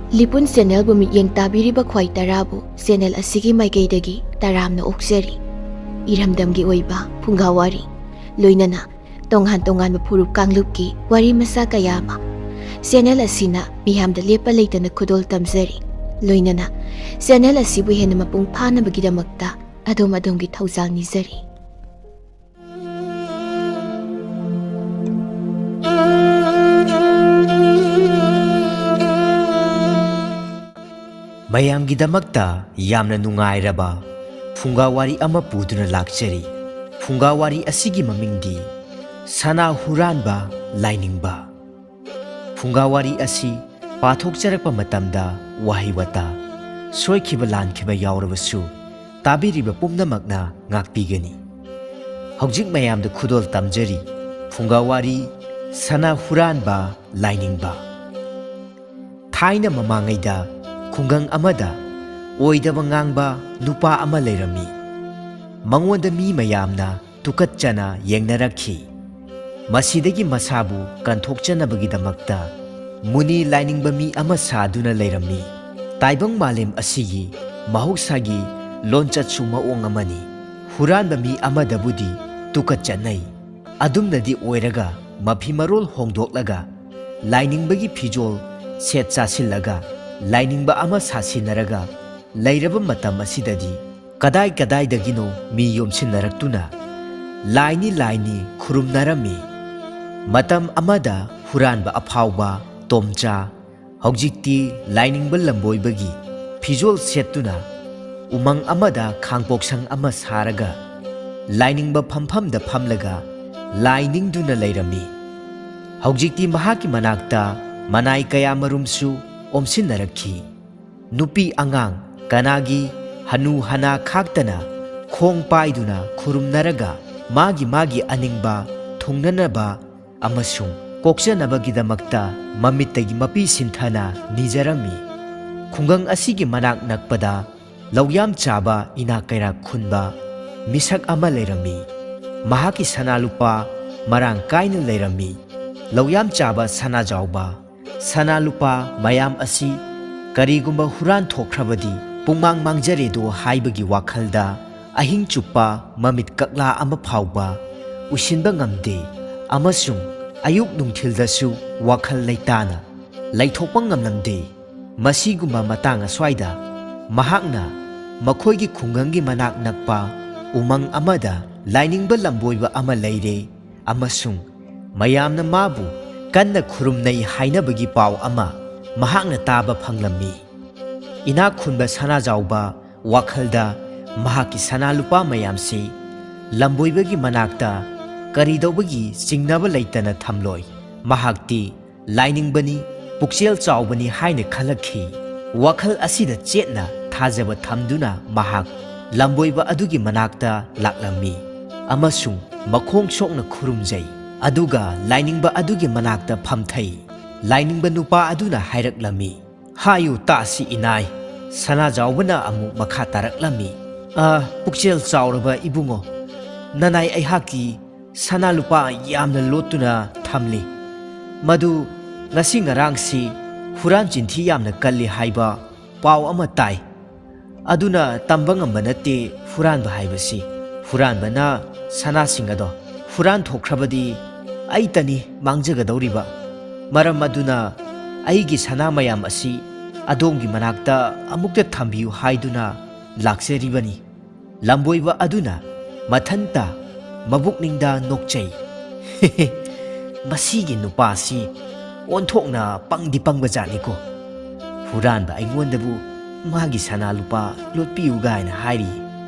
ꯂꯤꯄꯨꯟ ꯆꯦꯅꯦꯜꯕꯨ ꯃꯤꯠꯌꯦꯡ ꯇꯥꯕꯤꯔꯤꯕ ꯈ꯭ꯋꯥꯏ ꯇꯔꯥꯕꯨ ꯆꯦꯅꯦꯜ ꯑꯁꯤꯒꯤ ꯃꯥꯏꯀꯩꯗꯒꯤ ꯇꯔꯥꯝꯅ ꯑꯣꯛꯆꯔꯤ꯫ ꯏꯔꯝꯗꯝꯒꯤ ꯑꯣꯏꯕ ꯐꯨꯡꯒꯥꯋꯥꯔꯤ ꯂꯣꯏꯅꯅ ꯇꯣꯉꯥꯟ ꯇꯣꯉꯥꯟꯕ ꯐꯨꯔꯨꯞ ꯀꯥꯡꯂꯨꯞꯀꯤ ꯋꯥꯔꯤ ꯃꯆꯥ ꯀꯌꯥ ꯑꯃ ꯆꯦꯅꯦꯜ ꯑꯁꯤꯅ ꯃꯤꯌꯥꯝꯗ ꯂꯦꯞꯄ ꯂꯩꯇꯅ ꯈꯨꯗꯣꯜ ꯇꯝꯖꯔꯤ꯫ ꯂꯣꯏꯅꯅ ꯆꯦꯅꯦꯜ ꯑꯁꯤꯕꯨ ꯍꯦꯟꯅ ꯃꯄꯨꯡ ꯐꯥꯅꯕꯒꯤꯗꯃꯛꯇ ꯑꯗꯣꯝꯒꯤ ꯊꯧꯖꯥꯜ ꯅꯤꯖꯔꯤ꯫ ꯃꯌꯥꯝꯒꯤꯗꯃꯛꯇ ꯌꯥꯝꯅ ꯅꯨꯡꯉꯥꯏꯔꯕ ꯐꯨꯡꯒꯥꯋꯥꯔꯤ ꯑꯃ ꯄꯨꯗꯨꯅ ꯂꯥꯛꯆꯔꯤ꯫ ꯐꯨꯡꯒꯥꯋꯥꯔꯤ ꯑꯁꯤꯒꯤ ꯃꯃꯤꯡꯗꯤ ꯁꯅꯥ ꯍꯨꯔꯥꯟꯕ ꯂꯥꯏꯅꯤꯡꯕ꯫ ꯐꯨꯡꯒꯥꯋꯥꯔꯤ ꯑꯁꯤ ꯄꯥꯊꯣꯛꯆꯔꯛꯄ ꯃꯇꯝꯗ ꯋꯥꯍꯩ ꯋꯥꯇꯥ ꯁꯣꯏꯈꯤꯕ ꯂꯥꯟꯈꯤꯕ ꯌꯥꯎꯔꯕꯁꯨ ꯇꯥꯕꯤꯔꯤꯕ ꯄꯨꯝꯅꯃꯛꯅ ꯉꯥꯛꯄꯤꯒꯅꯤ꯫ ꯍꯧꯖꯤꯛ ꯃꯌꯥꯝꯗ ꯈꯨꯗꯣꯜ ꯇꯝꯖꯔꯤ ꯐꯨꯡꯒꯥꯋꯥꯔꯤ ꯁꯅꯥ ꯍꯨꯔꯥꯟꯕ ꯂꯥꯏꯅꯤꯡꯕ꯫ ꯊꯥꯏꯅ ꯃꯃꯥꯡꯉꯩꯗ ꯈꯨꯡꯒꯪ ꯑꯃꯗ ꯑꯣꯏꯗꯕ ꯉꯥꯡꯕ ꯅꯨꯄꯥ ꯑꯃ ꯂꯩꯔꯝꯃꯤ꯫ ꯃꯉꯣꯟꯗ ꯃꯤ ꯃꯌꯥꯝꯅ ꯇꯨꯀꯠꯆꯅ ꯌꯦꯡꯅꯔꯛꯈꯤ꯫ ꯃꯁꯤꯗꯒꯤ ꯃꯁꯥꯕꯨ ꯀꯟꯊꯣꯛꯆꯅꯕꯒꯤꯗꯃꯛꯇ ꯃꯨꯅꯤ ꯂꯥꯏꯅꯤꯡꯕ ꯃꯤ ꯑꯃ ꯁꯥꯗꯨꯅ ꯂꯩꯔꯝꯃꯤ꯫ ꯇꯥꯏꯕꯪ ꯃꯥꯂꯦꯝ ꯑꯁꯤꯒꯤ ꯃꯍꯧꯁꯥꯒꯤ ꯂꯣꯟꯆꯠꯁꯨ ꯃꯑꯣꯡ ꯑꯃꯅꯤ꯫ ꯍꯨꯔꯥꯟꯕ ꯃꯤ ꯑꯃꯗꯕꯨꯗꯤ ꯇꯨꯀꯠꯆꯅꯩ꯫ ꯑꯗꯨꯝꯅꯗꯤ ꯑꯣꯏꯔꯒ ꯃꯐꯤ ꯃꯔꯣꯜ ꯍꯣꯡꯗꯣꯛꯂꯒ ꯂꯥꯏꯅꯤꯡꯕꯒꯤ ꯐꯤꯖꯣꯜ ꯁꯦꯠ ꯆꯥꯁꯤꯜꯂꯒ ꯂꯥꯏꯅꯤꯡꯕ ꯑꯃ ꯁꯥꯁꯤꯟꯅꯔꯒ ꯂꯩꯔꯕ ꯃꯇꯝ ꯑꯁꯤꯗꯗꯤ ꯀꯗꯥꯏ ꯀꯗꯥꯏꯗꯒꯤꯅꯣ ꯃꯤ ꯌꯣꯝꯁꯤꯟꯅꯔꯛꯇꯨꯅ ꯂꯥꯏꯅꯤ ꯂꯥꯏꯅꯤ ꯈꯨꯔꯨꯝꯅꯔꯝꯃꯤ꯫ ꯃꯇꯝ ꯑꯃꯗ ꯍꯨꯔꯥꯟꯕ ꯑꯐꯥꯎꯕ ꯇꯣꯝꯆꯥ ꯍꯧꯖꯤꯛꯇꯤ ꯂꯥꯏꯅꯤꯡꯕ ꯂꯝꯕꯣꯏꯕꯒꯤ ꯐꯤꯖꯣꯜ ꯁꯦꯠꯇꯨꯅ ꯎꯃꯪ ꯑꯃꯗ ꯈꯥꯡꯄꯣꯛꯁꯪ ꯑꯃ ꯁꯥꯔꯒ ꯂꯥꯏꯅꯤꯡꯕ ꯐꯝꯐꯝꯗ ꯐꯝꯂꯒ ꯂꯥꯏ ꯅꯤꯡꯗꯨꯅ ꯂꯩꯔꯝꯃꯤ꯫ ꯍꯧꯖꯤꯛꯇꯤ ꯃꯍꯥꯛꯀꯤ ꯃꯅꯥꯛꯇ ꯃꯅꯥꯏ ꯀꯌꯥ ꯃꯔꯨꯝꯁꯨ ꯑꯣꯝꯁꯤꯟꯅꯔꯛꯈꯤ꯫ ꯅꯨꯄꯤ ꯑꯉꯥꯡ ꯀꯅꯥꯒꯤ ꯍꯅꯨ ꯍꯅꯥ ꯈꯥꯛꯇꯅ ꯈꯣꯡ ꯄꯥꯏꯗꯨꯅ ꯈꯨꯔꯨꯝꯅꯔꯒ ꯃꯥꯒꯤ ꯑꯅꯤꯡꯕ ꯊꯨꯡꯅꯅꯕ ꯑꯃꯁꯨꯡ ꯀꯣꯛꯆꯅꯕꯒꯤꯗꯃꯛꯇ ꯃꯃꯤꯠꯇꯒꯤ ꯃꯄꯤ ꯁꯤꯟꯊꯅ ꯅꯤꯖꯔꯝꯃꯤ꯫ ꯈꯨꯡꯒꯪ ꯑꯁꯤꯒꯤ ꯃꯅꯥꯛ ꯅꯛꯄꯗ ꯂꯧꯌꯥꯝ ꯆꯥꯕ ꯏꯅꯥꯛ ꯀꯩꯔꯥꯛ ꯈꯨꯟꯕ ꯃꯤꯁꯛ ꯑꯃ ꯂꯩꯔꯝꯃꯤ꯫ ꯃꯍꯥꯛꯀꯤ ꯁꯅꯥ ꯂꯨꯄꯥ ꯃꯔꯥꯡ ꯀꯥꯏꯅ ꯂꯩꯔꯝꯃꯤ꯫ ꯂꯧꯌꯥꯝ ꯆꯥꯕ ꯁꯅꯥꯖꯥꯎꯕ ꯁꯅꯥ ꯂꯨꯄꯥ ꯃꯌꯥꯝ ꯑꯁꯤ ꯀꯔꯤꯒꯨꯝꯕ ꯍꯨꯔꯥꯟꯊꯣꯛꯈ꯭ꯔꯕꯗꯤ ꯄꯨꯡꯃꯥꯡ ꯃꯥꯡꯖꯔꯦꯗꯣ ꯍꯥꯏꯕꯒꯤ ꯋꯥꯈꯜꯗ ꯑꯍꯤꯡ ꯆꯨꯞꯄ ꯃꯃꯤꯠ ꯀꯛꯂꯥ ꯑꯃ ꯐꯥꯎꯕ ꯎꯏꯁꯤꯟꯕ ꯉꯝꯗꯦ ꯑꯃꯁꯨꯡ ꯑꯌꯨꯛ ꯅꯨꯡꯊꯤꯜꯗꯁꯨ ꯋꯥꯈꯜ ꯂꯩꯇꯥꯅ ꯂꯩꯊꯣꯛꯄ ꯉꯝꯂꯝꯗꯦ꯫ ꯃꯁꯤꯒꯨꯝꯕ ꯃꯇꯥꯡ ꯑꯁ꯭ꯋꯥꯏꯗ ꯃꯍꯥꯛꯅ ꯃꯈꯣꯏꯒꯤ ꯈꯨꯡꯒꯪꯒꯤ ꯃꯅꯥꯛ ꯅꯛꯄ ꯎꯃꯪ ꯑꯃꯗ ꯂꯥꯏꯅꯤꯡꯕ ꯂꯝꯕꯣꯏꯕ ꯑꯃ ꯂꯩꯔꯦ ꯑꯃꯁꯨꯡ ꯃꯌꯥꯝꯅ ꯃꯥꯕꯨ ꯀꯟꯅ ꯈꯨꯔꯨꯝꯅꯩ ꯍꯥꯏꯅꯕꯒꯤ ꯄꯥꯎ ꯑꯃ ꯃꯍꯥꯛꯅ ꯇꯥꯕ ꯐꯪꯂꯝꯃꯤ꯫ ꯏꯅꯥꯛ ꯈꯨꯟꯕ ꯁꯅꯥꯖꯥꯎꯕ ꯋꯥꯈꯜꯗ ꯃꯍꯥꯛꯀꯤ ꯁꯅꯥ ꯂꯨꯄꯥ ꯃꯌꯥꯝꯁꯤ ꯂꯝꯕꯣꯏꯕꯒꯤ ꯃꯅꯥꯛꯇ ꯀꯔꯤꯗꯧꯕꯒꯤ ꯆꯤꯡꯅꯕ ꯂꯩꯇꯅ ꯊꯝꯂꯣꯏ? ꯃꯍꯥꯛꯇꯤ ꯂꯥꯏꯅꯤꯡꯕꯅꯤ ꯄꯨꯛꯆꯦꯜ ꯆꯥꯎꯕꯅꯤ ꯍꯥꯏꯅ ꯈꯜꯂꯛꯈꯤ꯫ ꯋꯥꯈꯜ ꯑꯁꯤꯗ ꯆꯦꯠꯅ ꯊꯥꯖꯕ ꯊꯝꯗꯨꯅ ꯃꯍꯥꯛ ꯂꯝꯕꯣꯏꯕ ꯑꯗꯨꯒꯤ ꯃꯅꯥꯛꯇ ꯂꯥꯛꯂꯝꯃꯤ ꯑꯃꯁꯨꯡ ꯃꯈꯣꯡ ꯁꯣꯛꯅ ꯈꯨꯔꯨꯝꯖꯩ꯫ ꯑꯗꯨꯒ ꯂꯥꯏꯅꯤꯡꯕ ꯑꯗꯨꯒꯤ ꯃꯅꯥꯛꯇ ꯐꯝꯊꯩ꯫ ꯂꯥꯏꯅꯤꯡꯕ ꯅꯨꯄꯥ ꯑꯗꯨꯅ ꯍꯥꯏꯔꯛꯂꯝꯃꯤ, "ꯍꯥꯏꯌꯨ ꯇꯥꯁꯤ ꯏꯅꯥꯏ"꯫ ꯁꯅꯥꯖꯥꯎꯕꯅ ꯑꯃꯨꯛ ꯃꯈꯥ ꯇꯥꯔꯛꯂꯝꯃꯤ, "ꯄꯨꯛꯆꯦꯜ ꯆꯥꯎꯔꯕ ꯏꯕꯨꯡꯉꯣ, ꯅꯅꯥꯏ ꯑꯩꯍꯥꯛꯀꯤ ꯁꯅꯥ ꯂꯨꯄꯥ ꯌꯥꯝꯅ ꯂꯣꯠꯇꯨꯅ ꯊꯝꯂꯤ꯫ ꯃꯗꯨ ꯉꯁꯤ ꯉꯔꯥꯡꯁꯤ ꯍꯨꯔꯥꯟ ꯆꯤꯟꯊꯤ ꯌꯥꯝꯅ ꯀꯜꯂꯤ ꯍꯥꯏꯕ ꯄꯥꯎ ꯑꯃ ꯇꯥꯏ꯫ ꯑꯗꯨꯅ ꯇꯝꯕ ꯉꯝꯕ ꯅꯠꯇꯦ ꯍꯨꯔꯥꯟꯕ ꯍꯥꯏꯕꯁꯤ꯫ ꯍꯨꯔꯥꯟꯕꯅ ꯁꯅꯥꯁꯤꯡ ꯑꯗꯣ ꯍꯨꯔꯥꯟꯊꯣꯛꯈ꯭ꯔꯕꯗꯤ ꯑꯩꯇꯅꯤ ꯃꯥꯡꯖꯒꯗꯧꯔꯤꯕ꯫ ꯃꯔꯝ ꯑꯗꯨꯅ ꯑꯩꯒꯤ ꯁꯅꯥ ꯃꯌꯥꯝ ꯑꯁꯤ ꯑꯗꯣꯝꯒꯤ ꯃꯅꯥꯛꯇ ꯑꯃꯨꯛꯇ ꯊꯝꯕꯤꯌꯨ ꯍꯥꯏꯗꯨꯅ ꯂꯥꯛꯆꯔꯤꯕꯅꯤ"꯫ ꯂꯝꯕꯣꯏꯕ ꯑꯗꯨꯅ ꯃꯊꯟꯇ ꯃꯕꯨꯛꯅꯤꯡꯗ ꯅꯣꯛꯆꯩ, "ꯃꯁꯤꯒꯤ ꯅꯨꯄꯥꯁꯤ ꯑꯣꯟꯊꯣꯛꯅ ꯄꯪꯗꯤ ꯄꯪꯕꯖꯥꯠꯅꯤꯀꯣ꯫ ꯍꯨꯔꯥꯟꯕ ꯑꯩꯉꯣꯟꯗꯕꯨ ꯃꯥꯒꯤ ꯁꯅꯥ ꯂꯨꯄꯥ ꯂꯣꯠꯄꯤꯌꯨ ꯒꯥꯏꯅ ꯍꯥꯏꯔꯤ"꯫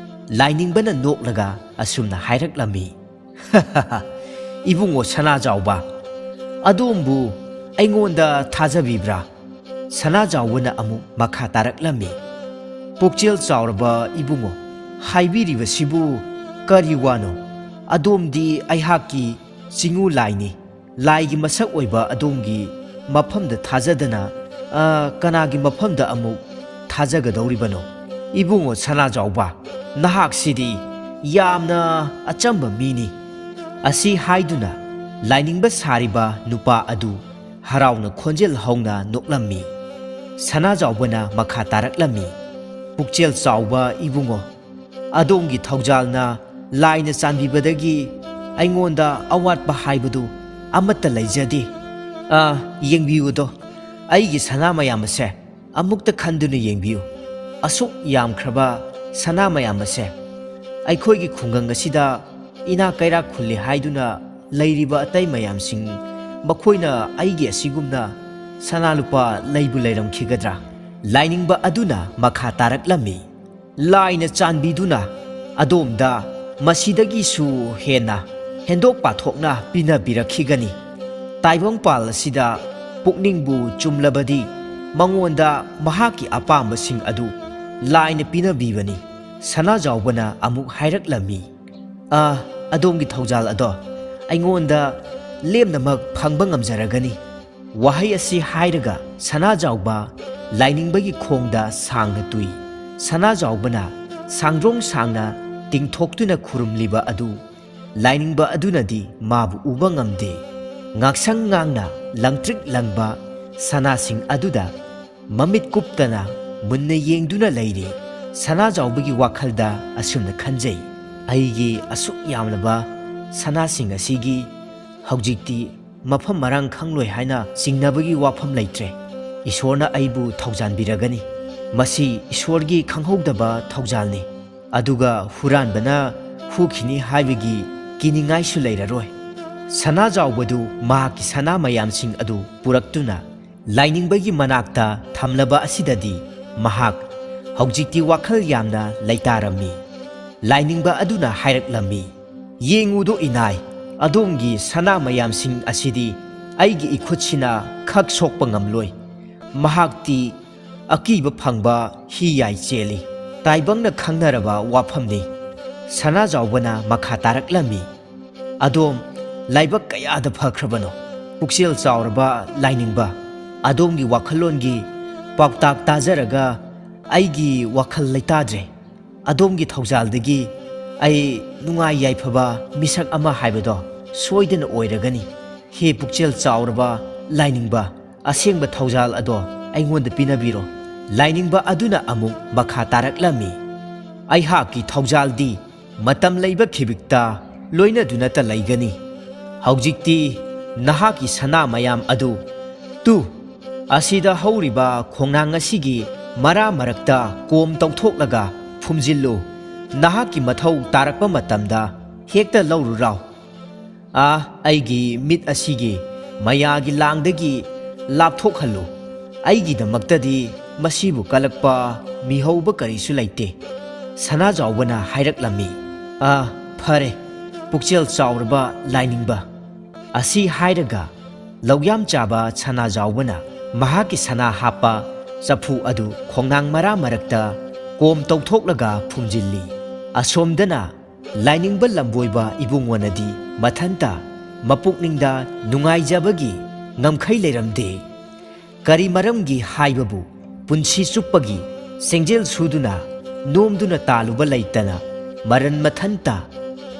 ꯂꯥꯏꯅꯤꯡꯕꯅ ꯅꯣꯛꯂꯒ ꯑꯁꯨꯝꯅ ꯍꯥꯏꯔꯛꯂꯝꯃꯤ, "ꯏꯕꯨꯡꯉꯣ ꯁꯅꯥꯖꯥꯎꯕ, ꯑꯗꯣꯝꯕꯨ ꯑꯩꯉꯣꯟꯗ ꯊꯥꯖꯕꯤꯕ꯭ꯔꯥ?" ꯁꯅꯥꯖꯥꯎꯕꯅ ꯑꯃꯨꯛ ꯃꯈꯥ ꯇꯥꯔꯛꯂꯝꯃꯤ, "ꯄꯨꯛꯆꯦꯜ ꯆꯥꯎꯔꯕ ꯏꯕꯨꯡꯉꯣ, ꯍꯥꯏꯕꯤꯔꯤꯕꯁꯤꯕꯨ ꯀꯔꯤ ꯋꯥꯅꯣ? ꯑꯗꯣꯝꯗꯤ ꯑꯩꯍꯥꯛꯀꯤ ꯆꯤꯉꯨ ꯂꯥꯏꯅꯤ꯫ ꯂꯥꯏꯒꯤ ꯃꯁꯛ ꯑꯣꯏꯕ ꯑꯗꯣꯝꯒꯤ ꯃꯐꯝꯗ ꯊꯥꯖꯗꯅ ꯀꯅꯥꯒꯤ ꯃꯐꯝꯗ ꯑꯃꯨꯛ ꯊꯥꯖꯒꯗꯧꯔꯤꯕꯅꯣ? ꯏꯕꯨꯡꯉꯣ ꯁꯅꯥꯖꯥꯎꯕ, ꯅꯍꯥꯛꯁꯤꯗꯤ ꯌꯥꯝꯅ ꯑꯆꯝꯕ ꯃꯤꯅꯤ"꯫ ꯑꯁꯤ ꯍꯥꯏꯗꯨꯅ ꯂꯥꯏꯅꯤꯡꯕ ꯁꯥꯔꯤꯕ ꯅꯨꯄꯥ ꯑꯗꯨ ꯍꯔꯥꯎꯅ ꯈꯣꯟꯖꯦꯜ ꯍꯧꯅ ꯅꯣꯛꯂꯝꯃꯤ꯫ ꯁꯅꯥꯖꯥꯎꯕꯅ ꯃꯈꯥ ꯇꯥꯔꯛꯂꯝꯃꯤ, ꯄꯨꯛꯆꯦꯜ ꯆꯥꯎꯕ ꯏꯕꯨꯡꯉꯣ, ꯑꯗꯣꯝꯒꯤ ꯊꯧꯖꯥꯜꯅ ꯂꯥꯏꯅ ꯆꯥꯟꯕꯤꯕꯗꯒꯤ ꯑꯩꯉꯣꯟꯗ ꯑꯋꯥꯠꯄ ꯍꯥꯏꯕꯗꯨ ꯑꯃꯠꯇ ꯂꯩꯖꯗꯦ. ꯌꯦꯡꯕꯤꯌꯨꯗꯣ, ꯑꯩꯒꯤ ꯁꯅꯥ ꯃꯌꯥꯝ ꯑꯁꯦ ꯑꯃꯨꯛꯇ ꯈꯟꯗꯨꯅ ꯌꯦꯡꯕꯤꯌꯨ. ꯑꯁꯨꯛ ꯌꯥꯝꯈ꯭ꯔꯕ ꯁꯅꯥ ꯃꯌꯥꯝ ꯑꯁꯦ ꯑꯩꯈꯣꯏꯒꯤ ꯈꯨꯡꯒꯪ ꯑꯁꯤꯗ ꯏꯅꯥꯛ ꯀꯩꯔꯥꯛ ꯈꯨꯜꯂꯤ ꯍꯥꯏꯗꯨꯅ ꯂꯩꯔꯤꯕ ꯑꯇꯩ ꯃꯌꯥꯝꯁꯤꯡ, ꯃꯈꯣꯏꯅ ꯑꯩꯒꯤ ꯑꯁꯤꯒꯨꯝꯅ ꯁꯅꯥ ꯂꯨꯄꯥ ꯂꯩꯕꯨ ꯂꯩꯔꯝꯈꯤꯒꯗ꯭ꯔꯥ? ꯂꯥꯏꯅꯤꯡꯕ ꯑꯗꯨꯅ ꯃꯈꯥ ꯇꯥꯔꯛꯂꯝꯃꯤ, ꯂꯥꯏꯅ ꯆꯥꯟꯕꯤꯗꯨꯅ ꯑꯗꯣꯝꯗ ꯃꯁꯤꯗꯒꯤꯁꯨ ꯍꯦꯟꯅ ꯍꯦꯟꯗꯣꯛ ꯄꯥꯊꯣꯛꯅ ꯄꯤꯅꯕꯤꯔꯛꯈꯤꯒꯅꯤ. ꯇꯥꯏꯕꯪꯄꯥꯜ ꯑꯁꯤꯗ ꯄꯨꯛꯅꯤꯡꯕꯨ ꯆꯨꯝꯂꯕꯗꯤ ꯃꯉꯣꯟꯗ ꯃꯍꯥꯛꯀꯤ ꯑꯄꯥꯝꯕꯁꯤꯡ ꯑꯗꯨ ꯂꯥꯏꯅ ꯄꯤꯅꯕꯤꯕꯅꯤ. ꯁꯅꯥꯖꯥꯎꯕꯅ ꯑꯃꯨꯛ ꯍꯥꯏꯔꯛꯂꯝꯃꯤ, ꯑꯗꯣꯝꯒꯤ ꯊꯧꯖꯥꯜ ꯑꯗꯣ ꯑꯩꯉꯣꯟꯗ ꯂꯦꯝꯅꯃꯛ ꯐꯪꯕ ꯉꯝꯖꯔꯒꯅꯤ. ꯋꯥꯍꯩ ꯑꯁꯤ ꯍꯥꯏꯔꯒ ꯁꯅꯥꯖꯥꯎꯕ ꯂꯥꯏꯅꯤꯡꯕꯒꯤ ꯈꯣꯡꯗ ꯁꯥꯡꯅ ꯇꯨꯏ. ꯁꯅꯥꯖꯥꯎꯕꯅ ꯁꯥꯡꯗ꯭ꯔꯣꯡ ꯁꯥꯡꯅ ꯇꯤꯡꯊꯣꯛꯇꯨꯅ ꯈꯨꯔꯨꯝꯂꯤꯕ ꯑꯗꯨ ꯂꯥꯏꯅꯤꯡꯕ ꯑꯗꯨꯅꯗꯤ ꯃꯥꯕꯨ ꯎꯕ ꯉꯝꯗꯦ. ꯉꯥꯛꯁꯪ ꯉꯥꯡꯅ ꯂꯪꯇ꯭ꯔꯤꯛ ꯂꯪꯕ ꯁꯅꯥꯁꯤꯡ ꯑꯗꯨꯗ ꯃꯃꯤꯠ ꯀꯨꯞꯇꯅ ꯃꯨꯟꯅ ꯌꯦꯡꯗꯨꯅ ꯂꯩꯔꯤ. ꯁꯅꯥꯖꯥꯎꯕꯒꯤ ꯋꯥꯈꯜꯗ ꯑꯁꯨꯝꯅ ꯈꯟꯖꯩ, ꯑꯩꯒꯤ ꯑꯁꯨꯛ ꯌꯥꯝꯂꯕ ꯁꯅꯥꯁꯤꯡ ꯑꯁꯤꯒꯤ ꯍꯧꯖꯤꯛꯇꯤ ꯃꯐꯝ ꯃꯔꯥꯡ ꯈꯪꯂꯣꯏ ꯍꯥꯏꯅ ꯆꯤꯡꯅꯕꯒꯤ ꯋꯥꯐꯝ ꯂꯩꯇ꯭ꯔꯦ. ꯏꯁꯣꯔꯅ ꯑꯩꯕꯨ ꯊꯧꯖꯥꯟꯕꯤꯔꯒꯅꯤ. ꯃꯁꯤ ꯏꯁꯣꯔꯒꯤ ꯈꯪꯍꯧꯗꯕ ꯊꯧꯖꯥꯜꯅꯤ. ꯑꯗꯨꯒ ꯍꯨꯔꯥꯟꯕꯅ ꯍꯨꯈꯤꯅꯤ ꯍꯥꯏꯕꯒꯤ ꯀꯤꯅꯤꯡꯉꯥꯏꯁꯨ ꯂꯩꯔꯔꯣꯏ. ꯁꯅꯥꯖꯥꯎꯕꯗꯨ ꯃꯍꯥꯛꯀꯤ ꯁꯅꯥ ꯃꯌꯥꯝꯁꯤꯡ ꯑꯗꯨ ꯄꯨꯔꯛꯇꯨꯅ ꯂꯥꯏꯅꯤꯡꯕꯒꯤ ꯃꯅꯥꯛꯇ ꯊꯝꯂꯕ ꯑꯁꯤꯗꯗꯤ ꯃꯍꯥꯛ ꯍꯧꯖꯤꯛꯇꯤ ꯋꯥꯈꯜ ꯌꯥꯝꯅ ꯂꯩꯇꯥꯔꯝꯃꯤ. ꯂꯥꯏꯅꯤꯡꯕ ꯑꯗꯨꯅ ꯍꯥꯏꯔꯛꯂꯝꯃꯤ, ꯌꯦꯡꯉꯨꯗꯣ ꯏꯅꯥꯏ, ꯑꯗꯣꯝꯒꯤ ꯁꯅꯥ ꯃꯌꯥꯝꯁꯤꯡ ꯑꯁꯤꯗꯤ ꯑꯩꯒꯤ ꯏꯈꯨꯠꯁꯤꯅ ꯈꯛ ꯁꯣꯛꯄ ꯉꯝꯂꯣꯏ. ꯃꯍꯥꯛꯇꯤ ꯑꯀꯤꯕ ꯐꯪꯕ ꯍꯤ ꯌꯥꯏ ꯆꯦꯜꯂꯤ. ꯇꯥꯏꯕꯪꯅ ꯈꯪꯅꯔꯕ ꯋꯥꯐꯝꯅꯤ. ꯁꯅꯥꯖꯥꯎꯕꯅ ꯃꯈꯥ ꯇꯥꯔꯛꯂꯝꯃꯤ, ꯑꯗꯣꯝ ꯂꯥꯏꯕꯛ ꯀꯌꯥꯗ ꯐꯈ꯭ꯔꯕꯅꯣ. ꯄꯨꯛꯆꯦꯜ ꯆꯥꯎꯔꯕ ꯂꯥꯏꯅꯤꯡꯕ, ꯑꯗꯣꯝꯒꯤ ꯋꯥꯈꯜꯂꯣꯟꯒꯤ ꯄꯥꯎꯇꯥꯛ ꯇꯥꯖꯔꯒ ꯑꯩꯒꯤ ꯋꯥꯈꯜ ꯂꯩꯇꯥꯗ꯭ꯔꯦ. ꯑꯗꯣꯝꯒꯤ ꯊꯧꯖꯥꯜꯗꯒꯤ ꯑꯩ ꯅꯨꯡꯉꯥꯏ ꯌꯥꯏꯐꯕ ꯃꯤꯁꯛ ꯑꯃ ꯍꯥꯏꯕꯗꯣ ꯁꯣꯏꯗꯅ ꯑꯣꯏꯔꯒꯅꯤ. ꯍꯦ ꯄꯨꯛꯆꯦꯜ ꯆꯥꯎꯔꯕ ꯂꯥꯏꯅꯤꯡꯕ, ꯑꯁꯦꯡꯕ ꯊꯧꯖꯥꯜ ꯑꯗꯣ ꯑꯩꯉꯣꯟꯗ ꯄꯤꯅꯕꯤꯔꯣ. ꯂꯥꯏꯅꯤꯡꯕ ꯑꯗꯨꯅ ꯑꯃꯨꯛ ꯃꯈꯥ ꯇꯥꯔꯛꯂꯝꯃꯤ, ꯑꯩꯍꯥꯛꯀꯤ ꯊꯧꯖꯥꯜꯗꯤ ꯃꯇꯝ ꯂꯩꯕ ꯈꯤꯕꯤꯛꯇ ꯂꯣꯏꯅꯗꯨꯅꯇ ꯂꯩꯒꯅꯤ. ꯍꯧꯖꯤꯛꯇꯤ ꯅꯍꯥꯛꯀꯤ ꯁꯅꯥ ꯃꯌꯥꯝ ꯑꯗꯨ ꯑꯁꯤꯗ ꯍꯧꯔꯤꯕ ꯈꯣꯡꯅꯥꯡ ꯑꯁꯤꯒꯤ ꯃꯔꯥ ꯃꯔꯛꯇ ꯀꯣꯝ ꯇꯧꯊꯣꯛꯂꯒ ꯐꯨꯝꯖꯤꯜꯂꯨ. ꯅꯍꯥꯛꯀꯤ ꯃꯊꯧ ꯇꯥꯔꯛꯄ ꯃꯇꯝꯗ ꯍꯦꯛꯇ ꯂꯧꯔꯨꯔꯥꯎ. ꯑꯩꯒꯤ ꯃꯤꯠ ꯑꯁꯤꯒꯤ ꯃꯌꯥꯒꯤ ꯂꯥꯡꯗꯒꯤ ꯂꯥꯞꯊꯣꯛꯍꯜꯂꯨ. ꯑꯩꯒꯤꯗꯃꯛꯇꯗꯤ ꯃꯁꯤꯕꯨ ꯀꯜꯂꯛꯄ ꯃꯤꯍꯧꯕ ꯀꯔꯤꯁꯨ ꯂꯩꯇꯦ. ꯁꯅꯥꯖꯥꯎꯕꯅ ꯍꯥꯏꯔꯛꯂꯝꯃꯤ, ꯐꯔꯦ ꯄꯨꯛꯆꯦꯜ ꯆꯥꯎꯔꯕ ꯂꯥꯏꯅꯤꯡꯕ. ꯑꯁꯤ ꯍꯥꯏꯔꯒ ꯂꯧꯌꯥꯝ ꯆꯥꯕ ꯁꯅꯥꯖꯥꯎꯕꯅ ꯃꯍꯥꯛꯀꯤ ꯁꯅꯥ ꯍꯥꯞꯄ ꯆꯐꯨ ꯑꯗꯨ ꯈꯣꯡꯅꯥꯡ ꯃꯔꯥ ꯃꯔꯛꯇ ꯀꯣꯝ ꯇꯧꯊꯣꯛꯂꯒ ꯐꯨꯝꯖꯤꯜꯂꯤ. ꯑꯁꯣꯝꯗꯅ ꯂꯥꯏꯅꯤꯡꯕ ꯂꯝꯕꯣꯏꯕ ꯏꯕꯨꯡꯉꯣꯅꯗꯤ ꯃꯊꯟꯇ ꯃꯄꯨꯛꯅꯤꯡꯗ ꯅꯨꯡꯉꯥꯏꯖꯕꯒꯤ ꯉꯝꯈꯩ ꯂꯩꯔꯝꯗꯦ. ꯀꯔꯤ ꯃꯔꯝꯒꯤ ꯍꯥꯏꯕꯕꯨ ꯄꯨꯟꯁꯤ ꯆꯨꯞꯄꯒꯤ ꯁꯦꯡꯖꯦꯜ ꯁꯨꯗꯨꯅ ꯅꯣꯝꯗꯨꯅ ꯇꯥꯜꯂꯨꯕ ꯂꯩꯇꯅ ꯃꯔꯟ ꯃꯊꯟꯇ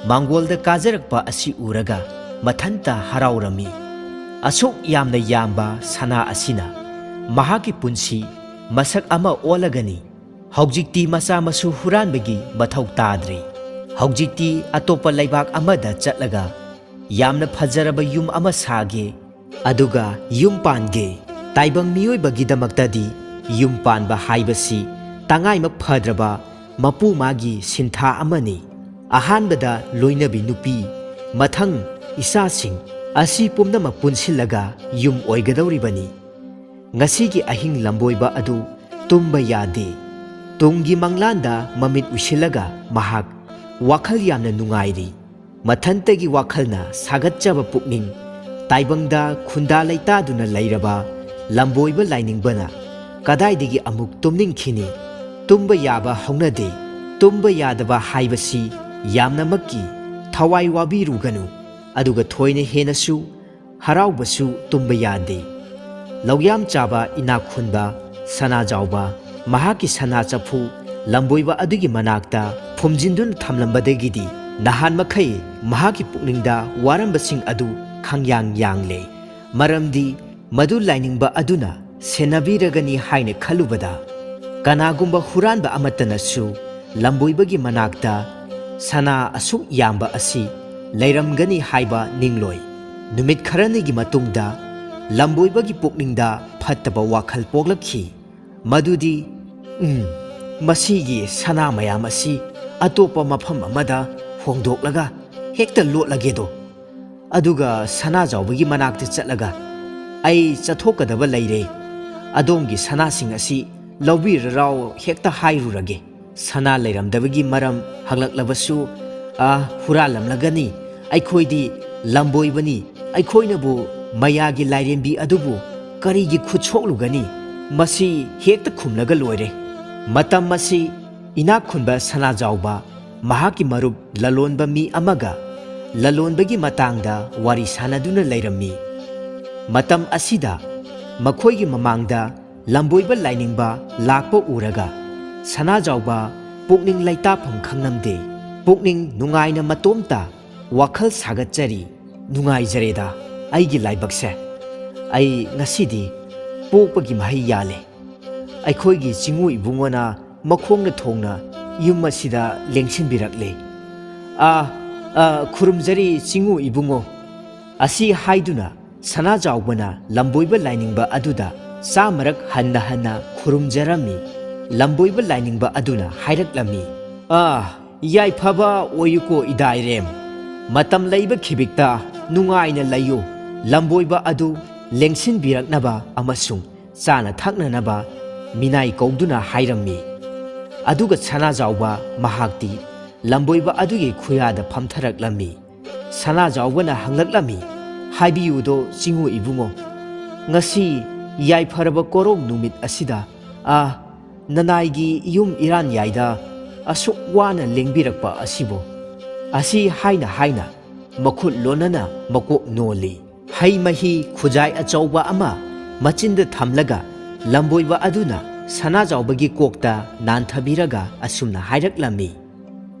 ꯃꯥꯡꯒꯣꯜꯗ ꯀꯥꯖꯔꯛꯄ ꯑꯁꯤ ꯎꯔꯒ ꯃꯊꯟꯇ ꯍꯔꯥꯎꯔꯝꯃꯤ. ꯑꯁꯨꯛ ꯌꯥꯝꯅ ꯌꯥꯝꯕ ꯁꯅꯥ ꯑꯁꯤꯅ ꯃꯍꯥꯛꯀꯤ ꯄꯨꯟꯁꯤ ꯃꯁꯛ ꯑꯃ ꯑꯣꯜꯂꯒꯅꯤ. ꯍꯧꯖꯤꯛꯇꯤ ꯃꯆꯥ ꯃꯁꯨ ꯍꯨꯔꯥꯟꯕꯒꯤ ꯃꯊꯧ ꯇꯥꯗ꯭ꯔꯦ. ꯍꯧꯖꯤꯛꯇꯤ ꯑꯇꯣꯞꯄ ꯂꯩꯕꯥꯛ ꯑꯃꯗ ꯆꯠꯂꯒ ꯌꯥꯝꯅ ꯐꯖꯔꯕ ꯌꯨꯝ ꯑꯃ ꯁꯥꯒꯦ, ꯑꯗꯨꯒ ꯌꯨꯝ ꯄꯥꯟꯒꯦ. ꯇꯥꯏꯕꯪ ꯃꯤꯑꯣꯏꯕꯒꯤꯗꯃꯛꯇꯗꯤ ꯌꯨꯝ ꯄꯥꯟꯕ ꯍꯥꯏꯕꯁꯤ ꯇꯉꯥꯏꯃꯛ ꯐꯗ꯭ꯔꯕ ꯃꯄꯨ ꯃꯥꯒꯤ ꯁꯤꯟꯊꯥ ꯑꯃꯅꯤ. ꯑꯍꯥꯟꯕꯗ ꯂꯣꯏꯅꯕꯤ ꯅꯨꯄꯤ, ꯃꯊꯪ ꯏꯆꯥꯁꯤꯡ, ꯑꯁꯤ ꯄꯨꯝꯅꯃꯛ ꯄꯨꯟꯁꯤꯜꯂꯒ ꯌꯨꯝ ꯑꯣꯏꯒꯗꯧꯔꯤꯕꯅꯤ. ꯉꯁꯤꯒꯤ ꯑꯍꯤꯡ ꯂꯝꯕꯣꯏꯕ ꯑꯗꯨ ꯇꯨꯝꯕ ꯌꯥꯗꯦ. ꯇꯨꯡꯒꯤ ꯃꯪꯂꯥꯟꯗ ꯃꯃꯤꯠ ꯎꯏꯁꯤꯜꯂꯒ ꯃꯍꯥꯛ ꯋꯥꯈꯜ ꯌꯥꯝꯅ ꯅꯨꯡꯉꯥꯏꯔꯤ. ꯃꯊꯟꯇꯒꯤ ꯋꯥꯈꯜꯅ ꯁꯥꯒꯠꯆꯕ ꯄꯨꯛꯅꯤꯡ, ꯇꯥꯏꯕꯪꯗ ꯈꯨꯟꯗꯥ ꯂꯩꯇꯥꯗꯨꯅ ꯂꯩꯔꯕ ꯂꯝꯕꯣꯏꯕ ꯂꯥꯏꯅꯤꯡꯕꯅ ꯀꯗꯥꯏꯗꯒꯤ ꯑꯃꯨꯛ ꯇꯨꯝꯅꯤꯡꯈꯤꯅꯤ? ꯇꯨꯝꯕ ꯌꯥꯕ ꯍꯧꯅꯗꯦ. ꯇꯨꯝꯕ ꯌꯥꯗꯕ ꯍꯥꯏꯕꯁꯤ ꯌꯥꯝꯅꯃꯛꯀꯤ ꯊꯋꯥꯏ ꯋꯥꯕꯤꯔꯨꯒꯅꯨ. ꯑꯗꯨꯒ ꯊꯣꯏꯅ ꯍꯦꯟꯅꯁꯨ ꯍꯔꯥꯎꯕꯁꯨ ꯇꯨꯝꯕ ꯌꯥꯗꯦ. ꯂꯧꯌꯥꯝ ꯆꯥꯕ ꯏꯅꯥꯛ ꯈꯨꯟꯕ ꯁꯅꯥꯖꯥꯎꯕ ꯃꯍꯥꯛꯀꯤ ꯁꯅꯥ ꯆꯐꯨ ꯂꯝꯕꯣꯏꯕ ꯑꯗꯨꯒꯤ ꯃꯅꯥꯛꯇ ꯐꯨꯝꯖꯤꯟꯗꯨꯅ ꯊꯝꯂꯝꯕꯗꯒꯤꯗꯤ ꯅꯍꯥꯟ ꯃꯈꯩ ꯃꯍꯥꯛꯀꯤ ꯄꯨꯛꯅꯤꯡꯗ ꯋꯥꯔꯝꯕꯁꯤꯡ ꯑꯗꯨ ꯈꯪꯌꯥꯡ ꯌꯥꯡꯂꯦ. ꯃꯔꯝꯗꯤ ꯃꯗꯨ ꯂꯥꯏꯅꯤꯡꯕ ꯑꯗꯨꯅ ꯁꯦꯟꯅꯕꯤꯔꯒꯅꯤ ꯍꯥꯏꯅ ꯈꯜꯂꯨꯕꯗ ꯀꯅꯥꯒꯨꯝꯕ ꯍꯨꯔꯥꯟꯕ ꯑꯃꯠꯇꯅꯁꯨ ꯂꯝꯕꯣꯏꯕꯒꯤ ꯃꯅꯥꯛꯇ ꯁꯅꯥ ꯑꯁꯨꯛ ꯌꯥꯝꯕ ꯑꯁꯤ ꯂꯩꯔꯝꯒꯅꯤ ꯍꯥꯏꯕ ꯅꯤꯡꯂꯣꯏ꯫ ꯅꯨꯃꯤꯠ ꯈꯔꯅꯤꯒꯤ ꯃꯇꯨꯡꯗ ꯂꯝꯕꯣꯏꯕꯒꯤ ꯄꯨꯛꯅꯤꯡꯗ ꯐꯠꯇꯕ ꯋꯥꯈꯜ ꯄꯣꯛꯂꯛꯈꯤ꯫ ꯃꯗꯨꯗꯤ ꯃꯁꯤꯒꯤ ꯁꯅꯥ ꯃꯌꯥꯝ ꯑꯁꯤ ꯑꯇꯣꯞꯄ ꯃꯐꯝ ꯑꯃꯗ ꯍꯣꯡꯗꯣꯛꯂꯒ ꯍꯦꯛꯇ ꯂꯣꯠꯂꯒꯦꯗꯣ, ꯑꯗꯨꯒ ꯁꯅꯥꯖꯥꯎꯕꯒꯤ ꯃꯅꯥꯛꯇ ꯆꯠꯂꯒ ꯑꯩ ꯆꯠꯊꯣꯛꯀꯗꯕ ꯂꯩꯔꯦ, ꯑꯗꯣꯝꯒꯤ ꯁꯅꯥꯁꯤꯡ ꯑꯁꯤ ꯂꯧꯕꯤꯔꯔꯥꯎ ꯍꯦꯛꯇ ꯍꯥꯏꯔꯨꯔꯒꯦ꯫ ꯁꯅꯥ ꯂꯩꯔꯝꯗꯕꯒꯤ ꯃꯔꯝ ꯍꯪꯂꯛꯂꯕꯁꯨ ꯍꯨꯔꯥꯜꯂꯝꯂꯒꯅꯤ, ꯑꯩꯈꯣꯏꯗꯤ ꯂꯝꯕꯣꯏꯕꯅꯤ, ꯑꯩꯈꯣꯏꯅꯕꯨ ꯃꯌꯥꯒꯤ ꯂꯥꯏꯔꯦꯝꯕꯤ ꯑꯗꯨꯕꯨ ꯀꯔꯤꯒꯤ ꯈꯨꯠ ꯁꯣꯛꯂꯨꯒꯅꯤ, ꯃꯁꯤ ꯍꯦꯛꯇ ꯈꯨꯝꯂꯒ ꯂꯣꯏꯔꯦ꯫ ꯃꯇꯝ ꯑꯁꯤ ꯏꯅꯥꯛ ꯈꯨꯟꯕ ꯁꯅꯥꯖꯥꯎꯕ ꯃꯍꯥꯛꯀꯤ ꯃꯔꯨꯞ ꯂꯂꯣꯟꯕ ꯃꯤ ꯑꯃꯒ ꯂꯂꯣꯟꯕꯒꯤ ꯃꯇꯥꯡꯗ ꯋꯥꯔꯤ ꯁꯥꯅꯗꯨꯅ ꯂꯩꯔꯝꯃꯤ꯫ ꯃꯇꯝ ꯑꯁꯤꯗ ꯃꯈꯣꯏꯒꯤ ꯃꯃꯥꯡꯗ ꯂꯝꯕꯣꯏꯕ ꯂꯥꯏꯅꯤꯡꯕ ꯂꯥꯛꯄ ꯎꯔꯒ ꯁꯅꯥꯖꯥꯎꯕ ꯄꯨꯛꯅꯤꯡ ꯂꯩꯇꯥꯐꯝ ꯈꯪꯂꯝꯗꯦ꯫ ꯄꯨꯛꯅꯤꯡ ꯅꯨꯡꯉꯥꯏꯅ ꯃꯇꯣꯝꯇ ꯋꯥꯈꯜ ꯁꯥꯒꯠꯆꯔꯤ, ꯅꯨꯡꯉꯥꯏꯖꯔꯦꯗ ꯑꯩꯒꯤ ꯂꯥꯏꯕꯛꯁꯦ, ꯑꯩ ꯉꯁꯤꯗꯤ ꯄꯣꯛꯄꯒꯤ ꯃꯍꯩ ꯌꯥꯜꯂꯦ꯫ ꯑꯩꯈꯣꯏꯒꯤ ꯆꯤꯡꯉꯨ ꯏꯕꯨꯡꯉꯣꯅ ꯃꯈꯣꯡꯅ ꯊꯣꯡꯅ ꯌꯨꯝ ꯑꯁꯤꯗ ꯂꯦꯡꯁꯤꯟꯕꯤꯔꯛꯂꯦ꯫ ꯈꯨꯔꯨꯝꯖꯔꯤ ꯆꯤꯡꯉꯨ ꯏꯕꯨꯡꯉꯣ꯫ ꯑꯁꯤ ꯍꯥꯏꯗꯨꯅ ꯁꯅꯥꯖꯥꯎꯕꯅ ꯂꯝꯕꯣꯏꯕ ꯂꯥꯏꯅꯤꯡꯕ ꯑꯗꯨꯗ 100 ꯍꯟꯅ ꯍꯟꯅ ꯈꯨꯔꯨꯝꯖꯔꯝꯃꯤ꯫ ꯂꯝꯕꯣꯏꯕ ꯂꯥꯏꯅꯤꯡꯕ ꯑꯗꯨꯅ ꯍꯥꯏꯔꯛꯂꯝꯃꯤ, ꯌꯥꯏꯐꯕ ꯑꯣꯏꯌꯨꯀꯣ ꯏꯗꯥꯏꯔꯦꯝ, ꯃꯇꯝ ꯂꯩꯕ ꯈꯤꯕꯤꯛꯇ ꯅꯨꯡꯉꯥꯏꯅ ꯂꯩꯌꯨ, ꯂꯝꯕꯣꯏꯕ ꯑꯗꯨ ꯂꯦꯡꯁꯤꯟꯕꯤꯔꯛꯅꯕ ꯑꯃꯁꯨꯡ ꯆꯥꯅ ꯊꯛꯅꯅꯕ ꯃꯤꯅꯥꯏ ꯀꯧꯗꯨꯅ ꯍꯥꯏꯔꯝꯃꯤ꯫ ꯑꯗꯨꯒ ꯁꯅꯥꯖꯥꯎꯕ ꯃꯍꯥꯛꯇꯤ ꯂꯝꯕꯣꯏꯕ ꯑꯗꯨꯒꯤ ꯈꯨꯌꯥꯗ ꯐꯝꯊꯔꯛꯂꯝꯃꯤ꯫ ꯁꯅꯥꯖꯥꯎꯕꯅ ꯍꯪꯂꯛꯂꯝꯃꯤ, ꯍꯥꯏꯕꯤꯌꯨꯗꯣ ꯆꯤꯡꯉꯨ ꯏꯕꯨꯡꯉꯣ, ꯉꯁꯤ ꯌꯥꯏꯐꯔꯕ ꯀꯣꯔꯧ ꯅꯨꯃꯤꯠ ꯑꯁꯤꯗ ꯅꯅꯥꯏꯒꯤ ꯌꯨꯝ ꯏꯔꯥꯟꯌꯥꯏꯗ ꯑꯁꯨꯛ ꯋꯥꯅ ꯂꯦꯡꯕꯤꯔꯛꯄ ꯑꯁꯤꯕꯨ, ꯑꯁꯤ ꯍꯥꯏꯅ ꯍꯥꯏꯅ ꯃꯈꯨꯠ ꯂꯣꯟꯅꯅ ꯃꯀꯣꯛ ꯅꯣꯜꯂꯤ꯫ ꯍꯩ ꯃꯍꯤ ꯈꯨꯖꯥꯏ ꯑꯆꯧꯕ ꯑꯃ ꯃꯆꯤꯟꯗ ꯊꯝꯂꯒ ꯂꯝꯕꯣꯏꯕ ꯑꯗꯨꯅ ꯁꯅꯥꯖꯥꯎꯕꯒꯤ ꯀꯣꯛꯇ ꯅꯥꯟꯊꯕꯤꯔꯒ ꯑꯁꯨꯝꯅ ꯍꯥꯏꯔꯛꯂꯝꯃꯤ,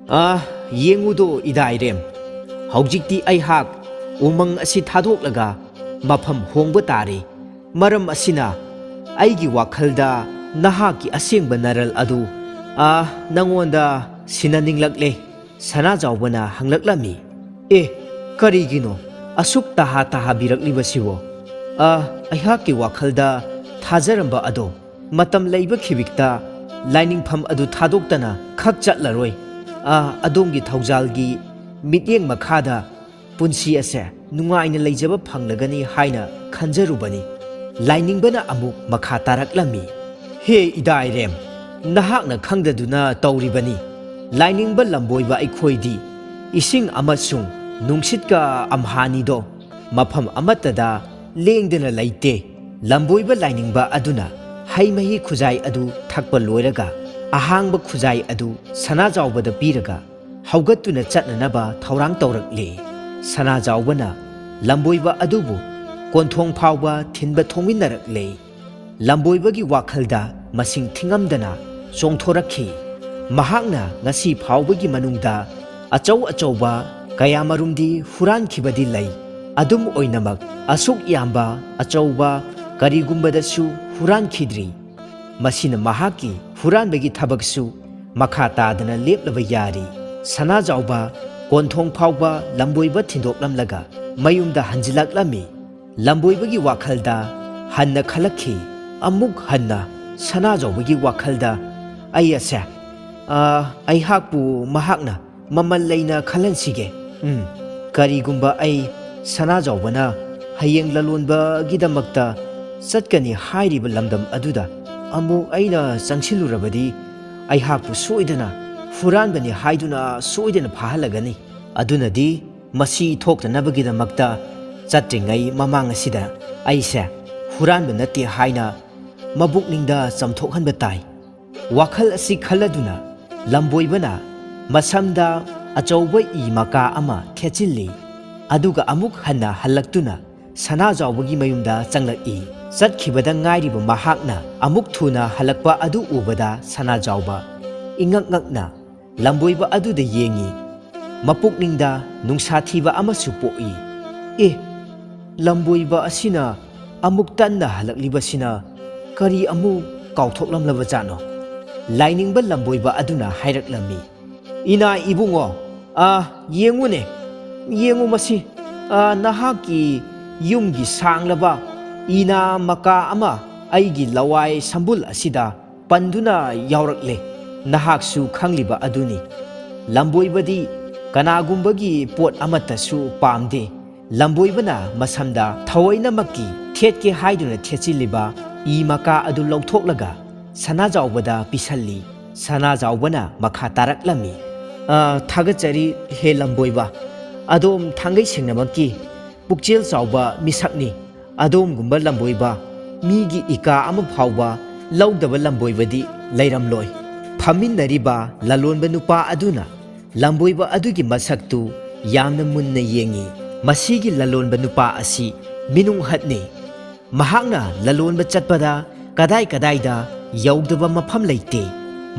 ꯌꯦꯡꯉꯨꯗꯣ ꯏꯗꯥꯏꯔꯦꯝ, ꯍꯧꯖꯤꯛꯇꯤ ꯑꯩꯍꯥꯛ ꯎꯃꯪ ꯑꯁꯤ ꯊꯥꯗꯣꯛꯂꯒ ꯃꯐꯝ ꯍꯣꯡꯕ ꯇꯥꯔꯦ꯫ ꯃꯔꯝ ꯑꯁꯤꯅ ꯑꯩꯒꯤ ꯋꯥꯈꯜꯗ ꯅꯍꯥꯛꯀꯤ ꯑꯁꯦꯡꯕ ꯅꯔꯜ ꯑꯗꯨ ꯅꯉꯣꯟꯗ ꯁꯤꯟꯅꯅꯤꯡꯂꯛꯂꯦ꯫ ꯁꯅꯥꯖꯥꯎꯕꯅ ꯍꯪꯂꯛꯂꯝꯃꯤ, ꯀꯔꯤꯒꯤꯅꯣ ꯑꯁꯨꯛ ꯇꯍꯥꯕꯤꯔꯛꯂꯤꯕꯁꯤꯕꯣ? ꯑꯩꯍꯥꯛꯀꯤ ꯋꯥꯈꯜꯗ ꯊꯥꯖꯔꯝꯕ ꯑꯗꯣ ꯃꯇꯝ ꯂꯩꯕ ꯈꯤꯕꯤꯛꯇ ꯂꯥꯏꯅꯤꯡꯐꯝ ꯑꯗꯨ ꯊꯥꯗꯣꯛꯇꯅ ꯈꯛ ꯆꯠꯂꯔꯣꯏ꯫ ꯑꯗꯣꯝꯒꯤ ꯊꯧꯖꯥꯜꯒꯤ ꯃꯤꯠꯌꯦꯡ ꯃꯈꯥꯗ ꯄꯨꯟꯁꯤ ꯑꯁꯦ ꯅꯨꯡꯉꯥꯏꯅ ꯂꯩꯖꯕ ꯐꯪꯂꯒꯅꯤ ꯍꯥꯏꯅ ꯈꯟꯖꯔꯨꯕꯅꯤ꯫ ꯂꯥꯏꯅꯤꯡꯕꯅ ꯑꯃꯨꯛ ꯃꯈꯥ ꯇꯥꯔꯛꯂꯝꯃꯤ, ꯍꯦ ꯏꯗꯥꯏꯔꯦꯝ, ꯅꯍꯥꯛꯅ ꯈꯪꯗꯗꯨꯅ ꯇꯧꯔꯤꯕꯅꯤ꯫ ꯂꯥꯏꯅꯤꯡꯕ ꯂꯝꯕꯣꯏꯕ ꯑꯩꯈꯣꯏꯗꯤ ꯏꯁꯤꯡ ꯑꯃꯁꯨꯡ ꯅꯨꯡꯁꯤꯠꯀ ꯑꯝꯍꯥꯅꯤꯗꯣ, ꯃꯐꯝ ꯑꯃꯠꯇꯗ ꯂꯦꯡꯗꯅ ꯂꯩꯇꯦ꯫ ꯂꯝꯕꯣꯏꯕ ꯂꯥꯏꯅꯤꯡꯕ ꯑꯗꯨꯅ ꯍꯩ ꯃꯍꯤ ꯈꯨꯖꯥꯏ ꯑꯗꯨ ꯊꯛꯄ ꯂꯣꯏꯔꯒ ꯑꯍꯥꯡꯕ ꯈꯨꯖꯥꯏ ꯑꯗꯨ ꯁꯅꯥꯖꯥꯎꯕꯗ ꯄꯤꯔꯒ ꯍꯧꯒꯠꯇꯨꯅ ꯆꯠꯅꯅꯕ ꯊꯧꯔꯥꯡ ꯇꯧꯔꯛꯂꯦ꯫ ꯁꯅꯥꯖꯥꯎꯕꯅ ꯂꯝꯕꯣꯏꯕ ꯑꯗꯨꯕꯨ ꯀꯣꯟꯊꯣꯡ ꯐꯥꯎꯕ ꯊꯤꯟꯕ ꯊꯣꯡꯃꯤꯟꯅꯔꯛꯂꯦ꯫ ꯂꯝꯕꯣꯏꯕꯒꯤ ꯋꯥꯈꯜꯗ ꯃꯁꯤꯡ ꯊꯤꯉꯝꯗꯅ ꯆꯣꯡꯊꯣꯔꯛꯈꯤ꯫ ꯃꯍꯥꯛꯅ ꯉꯁꯤ ꯐꯥꯎꯕꯒꯤ ꯃꯅꯨꯡꯗ ꯑꯆꯧ ꯑꯆꯧꯕ ꯀꯌꯥꯃꯔꯨꯝꯗꯤ ꯍꯨꯔꯥꯟꯈꯤꯕꯗꯤ ꯂꯩ, ꯑꯗꯨꯝ ꯑꯣꯏꯅꯃꯛ ꯑꯁꯨꯛ ꯌꯥꯝꯕ ꯑꯆꯧꯕ ꯀꯔꯤꯒꯨꯝꯕꯗꯁꯨ ꯍꯨꯔꯥꯟꯈꯤꯗ꯭ꯔꯤ꯫ ꯃꯁꯤꯅ ꯃꯍꯥꯛꯀꯤ ꯍꯨꯔꯥꯟꯕꯒꯤ ꯊꯕꯛꯁꯨ ꯃꯈꯥ ꯇꯥꯗꯅ ꯂꯦꯞꯂꯕ ꯌꯥꯔꯤ꯫ ꯁꯅꯥꯖꯥꯎꯕ ꯀꯣꯟꯊꯣꯡ ꯐꯥꯎꯕ ꯂꯝꯕꯣꯏꯕ ꯊꯤꯟꯗꯣꯛꯂꯝꯂꯒ ꯃꯌꯨꯝꯗ ꯍꯟꯖꯤꯜꯂꯛꯂꯝꯃꯤ꯫ ꯂꯝꯕꯣꯏꯕꯒꯤ ꯋꯥꯈꯜꯗ ꯍꯟꯅ ꯈꯜꯂꯛꯈꯤ꯫ ꯑꯃꯨꯛ ꯍꯟꯅ ꯁꯅꯥꯖꯥꯎꯕꯒꯤ ꯋꯥꯈꯜꯗ ꯑꯩꯍꯥꯛꯄꯨ ꯃꯍꯥꯛꯅ ꯃꯃꯜ ꯂꯩꯅ ꯈꯜꯍꯟꯁꯤꯒꯦ꯫ ꯀꯔꯤꯒꯨꯝꯕ ꯑꯩ ꯁꯅꯥꯖꯥꯎꯕꯅ ꯍꯌꯦꯡ ꯂꯂꯣꯟꯕꯒꯤꯗꯃꯛꯇ ꯆꯠꯀꯅꯤ ꯍꯥꯏꯔꯤꯕ ꯂꯝꯗꯝ ꯑꯗꯨꯗ ꯑꯃꯨꯛ ꯑꯩꯅ ꯆꯪꯁꯤꯜꯂꯨꯔꯕꯗꯤ ꯑꯩꯍꯥꯛꯄꯨ ꯁꯣꯏꯗꯅ ꯍꯨꯔꯥꯟꯕꯅꯤ ꯍꯥꯏꯗꯨꯅ ꯁꯣꯏꯗꯅ ꯐꯥꯍꯜꯂꯒꯅꯤ꯫ ꯑꯗꯨꯅꯗꯤ ꯃꯁꯤ ꯊꯣꯛꯇꯅꯕꯒꯤꯗꯃꯛꯇ ꯆꯠꯇ꯭ꯔꯤꯉꯩ ꯃꯃꯥꯡ ꯑꯁꯤꯗ ꯑꯩꯁꯦ ꯍꯨꯔꯥꯟꯕ ꯅꯠꯇꯦ ꯍꯥꯏꯅ ꯃꯕꯨꯛꯅꯤꯡꯗ ꯆꯝꯊꯣꯛꯍꯟꯕ ꯇꯥꯏ꯫ ꯋꯥꯈꯜ ꯑꯁꯤ ꯈꯜꯂꯗꯨꯅ ꯂꯝꯕꯣꯏꯕꯅ ꯃꯁꯝꯗ ꯑꯆꯧꯕ ꯏ ꯃꯀꯥ ꯑꯃ ꯊꯦꯠꯆꯤꯜꯂꯤ꯫ ꯑꯗꯨꯒ ꯑꯃꯨꯛ ꯍꯟꯅ ꯍꯜꯂꯛꯇꯨꯅ ꯁꯅꯥꯖꯥꯎꯕꯒꯤ ꯃꯌꯨꯝꯗ ꯆꯪꯂꯛꯏ꯫ ꯆꯠꯈꯤꯕꯗ ꯉꯥꯏꯔꯤꯕ ꯃꯍꯥꯛꯅ ꯑꯃꯨꯛ ꯊꯨꯅ ꯍꯜꯂꯛꯄ ꯑꯗꯨ ꯎꯕꯗ ꯁꯅꯥꯖꯥꯎꯕ ꯏꯉꯛ ꯉꯛꯅ ꯂꯝꯕꯣꯏꯕ ꯑꯗꯨꯗ ꯌꯦꯡꯉꯤ꯫ ꯃꯄꯨꯛꯅꯤꯡꯗ ꯅꯨꯡꯁꯥꯊꯤꯕ ꯑꯃꯁꯨ ꯄꯣꯛꯏ꯫ ꯂꯝꯕꯣꯏꯕ ꯑꯁꯤꯅ ꯑꯃꯨꯛ ꯇꯟꯅ ꯍꯜꯂꯛꯂꯤꯕꯁꯤꯅ ꯀꯔꯤ ꯑꯃꯨꯛ ꯀꯥꯎꯊꯣꯛꯂꯝꯂꯕꯖꯥꯠꯅꯣ? ꯂꯥꯏꯅꯤꯡꯕ ꯂꯝꯕꯣꯏꯕ ꯑꯗꯨꯅ ꯍꯥꯏꯔꯛꯂꯝꯃꯤ, ꯏꯅꯥ ꯏꯕꯨꯡꯉꯣ, ꯌꯦꯡꯉꯨꯅꯦ, ꯌꯦꯡꯉꯨ ꯃꯁꯤ, ꯅꯍꯥꯛꯀꯤ ꯌꯨꯝꯒꯤ ꯁꯥꯡꯂꯕ ꯏꯅꯥ ꯃꯀꯥ ꯑꯃ ꯑꯩꯒꯤ ꯂꯋꯥꯏ ꯁꯝꯕꯨꯜ ꯑꯁꯤꯗ ꯄꯟꯗꯨꯅ ꯌꯥꯎꯔꯛꯂꯦ꯫ ꯅꯍꯥꯛꯁꯨ ꯈꯪꯂꯤꯕ ꯑꯗꯨꯅꯤ, ꯂꯝꯕꯣꯏꯕꯗꯤ ꯀꯅꯥꯒꯨꯝꯕꯒꯤ ꯄꯣꯠ ꯑꯃꯠꯇꯁꯨ ꯄꯥꯝꯗꯦ꯫ ꯂꯝꯕꯣꯏꯕꯅ ꯃꯁꯝꯗ ꯊꯑꯣꯏꯅꯃꯛꯀꯤ ꯊꯦꯠꯀꯦ ꯍꯥꯏꯗꯨꯅ ꯊꯦꯠꯆꯤꯜꯂꯤꯕ ꯏ ꯃꯀꯥ ꯑꯗꯨ ꯂꯧꯊꯣꯛꯂꯒ ꯁꯅꯥꯖꯥꯎꯕꯗ ꯄꯤꯁꯜꯂꯤ꯫ ꯁꯅꯥꯖꯥꯎꯕꯅ ꯃꯈꯥ ꯇꯥꯔꯛꯂꯝꯃꯤ, ꯊꯥꯒꯠꯆꯔꯤ ꯍꯦ ꯂꯝꯕꯣꯏꯕ, ꯑꯗꯣꯝ ꯊꯥꯡꯒꯩ ꯁꯦꯡꯅꯃꯛꯀꯤ ꯄꯨꯛꯆꯦꯜ ꯆꯥꯎꯕ ꯃꯤꯁꯛꯅꯤ꯫ ꯑꯗꯣꯝꯒꯨꯝꯕ ꯂꯝꯕꯣꯏꯕ ꯃꯤꯒꯤ ꯏꯀꯥ ꯑꯃ ꯐꯥꯎꯕ ꯂꯧꯗꯕ ꯂꯝꯕꯣꯏꯕꯗꯤ ꯂꯩꯔꯝꯂꯣꯏ꯫ ꯐꯝꯃꯤꯟꯅꯔꯤꯕ ꯂꯂꯣꯟꯕ ꯅꯨꯄꯥ ꯑꯗꯨꯅ ꯂꯝꯕꯣꯏꯕ ꯑꯗꯨꯒꯤ ꯃꯁꯛꯇꯨ ꯌꯥꯝꯅ ꯃꯨꯟꯅ ꯌꯦꯡꯉꯤ꯫ ꯃꯁꯤꯒꯤ ꯂꯂꯣꯟꯕ ꯅꯨꯄꯥ ꯑꯁꯤ ꯃꯤꯅꯨꯡꯍꯠꯅꯤ꯫ ꯃꯍꯥꯛꯅ ꯂꯂꯣꯟꯕ ꯆꯠꯄꯗ ꯀꯗꯥꯏ ꯀꯗꯥꯏꯗ ꯌꯧꯗꯕ ꯃꯐꯝ ꯂꯩꯇꯦ꯫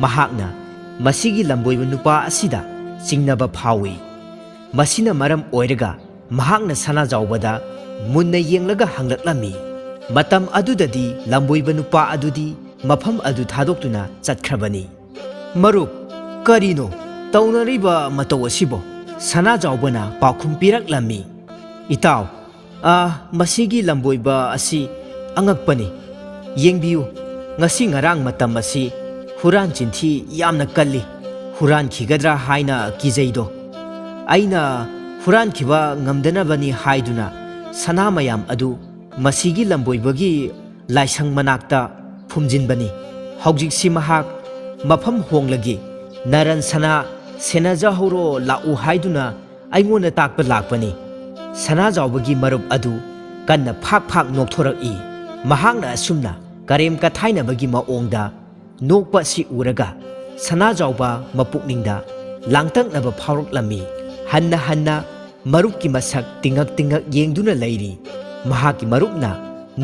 ꯃꯍꯥꯛꯅ ꯃꯁꯤꯒꯤ ꯂꯝꯕꯣꯏꯕ ꯅꯨꯄꯥ ꯑꯁꯤꯗ ꯆꯤꯡꯅꯕ ꯐꯥꯎꯏ꯫ ꯃꯁꯤꯅ ꯃꯔꯝ ꯑꯣꯏꯔꯒ ꯃꯍꯥꯛꯅ ꯁꯅꯥꯖꯥꯎꯕꯗ ꯃꯨꯟꯅ ꯌꯦꯡꯂꯒ ꯍꯪꯂꯛꯂꯝꯃꯤ꯫ ꯃꯇꯝ ꯑꯗꯨꯗꯗꯤ ꯂꯝꯕꯣꯏꯕ ꯅꯨꯄꯥ ꯑꯗꯨꯗꯤ ꯃꯐꯝ ꯑꯗꯨ ꯊꯥꯗꯣꯛꯇꯨꯅ ꯆꯠꯈ꯭ꯔꯕꯅꯤ꯫ ꯃꯔꯨꯞ, ꯀꯔꯤꯅꯣ ꯇꯧꯅꯔꯤꯕ ꯃꯇꯧ ꯑꯁꯤꯕꯣ? ꯁꯅꯥꯖꯥꯎꯕꯅ ꯄꯥꯎꯈꯨꯝ ꯄꯤꯔꯛꯂꯝꯃꯤ, ꯏꯇꯥꯎ, ꯃꯁꯤꯒꯤ ꯂꯝꯕꯣꯏꯕ ꯑꯁꯤ ꯑꯉꯛꯄꯅꯤ꯫ ꯌꯦꯡꯕꯤꯌꯨ, ꯉꯁꯤ ꯉꯔꯥꯡ ꯃꯇꯝ ꯑꯁꯤ ꯍꯨꯔꯥꯟ ꯆꯤꯟꯊꯤ ꯌꯥꯝꯅ ꯀꯜꯂꯤ꯫ ꯍꯨꯔꯥꯟꯈꯤꯒꯗ꯭ꯔꯥ ꯍꯥꯏꯅ ꯀꯤꯖꯩꯗꯣ꯫ ꯑꯩꯅ ꯍꯨꯔꯥꯟꯈꯤꯕ ꯉꯝꯗꯅꯕꯅꯤ ꯍꯥꯏꯗꯨꯅ ꯁꯅꯥ ꯃꯌꯥꯝ ꯑꯗꯨ ꯃꯁꯤꯒꯤ ꯂꯝꯕꯣꯏꯕꯒꯤ ꯂꯥꯏꯁꯪ ꯃꯅꯥꯛꯇ ꯐꯨꯝꯖꯤꯟꯕꯅꯤ꯫ ꯍꯧꯖꯤꯛꯁꯤ ꯃꯍꯥꯛ ꯃꯐꯝ ꯍꯣꯡꯂꯒꯦ, ꯅꯔꯟ ꯁꯅꯥ ꯁꯦꯟꯅꯖꯍꯧꯔꯣ ꯂꯥꯛꯎ ꯍꯥꯏꯗꯨꯅ ꯑꯩꯉꯣꯟꯗ ꯇꯥꯛꯄ ꯂꯥꯛꯄꯅꯤ꯫ ꯁꯅꯥꯖꯥꯎꯕꯒꯤ ꯃꯔꯨꯞ ꯑꯗꯨ ꯀꯟꯅ ꯐꯥꯛ ꯐꯥꯛ ꯅꯣꯛꯊꯣꯔꯛꯏ꯫ ꯃꯍꯥꯛꯅ ꯑꯁꯨꯝꯅ ꯀꯔꯦꯝ ꯀꯊꯥꯏꯅꯕꯒꯤ ꯃꯑꯣꯡꯗ ꯅꯣꯛꯄ ꯑꯁꯤ ꯎꯔꯒ ꯁꯅꯥꯖꯥꯎꯕ ꯃꯄꯨꯛꯅꯤꯡꯗ ꯂꯥꯡꯇꯛꯅꯕ ꯐꯥꯎꯔꯛꯂꯝꯃꯤ꯫ ꯍꯟꯅ ꯍꯟꯅ ꯃꯔꯨꯞꯀꯤ ꯃꯁꯛ ꯇꯤꯡꯉꯛ ꯇꯤꯡꯉꯛ ꯌꯦꯡꯗꯨꯅ ꯂꯩꯔꯤ꯫ ꯃꯍꯥꯛꯀꯤ ꯃꯔꯨꯞꯅ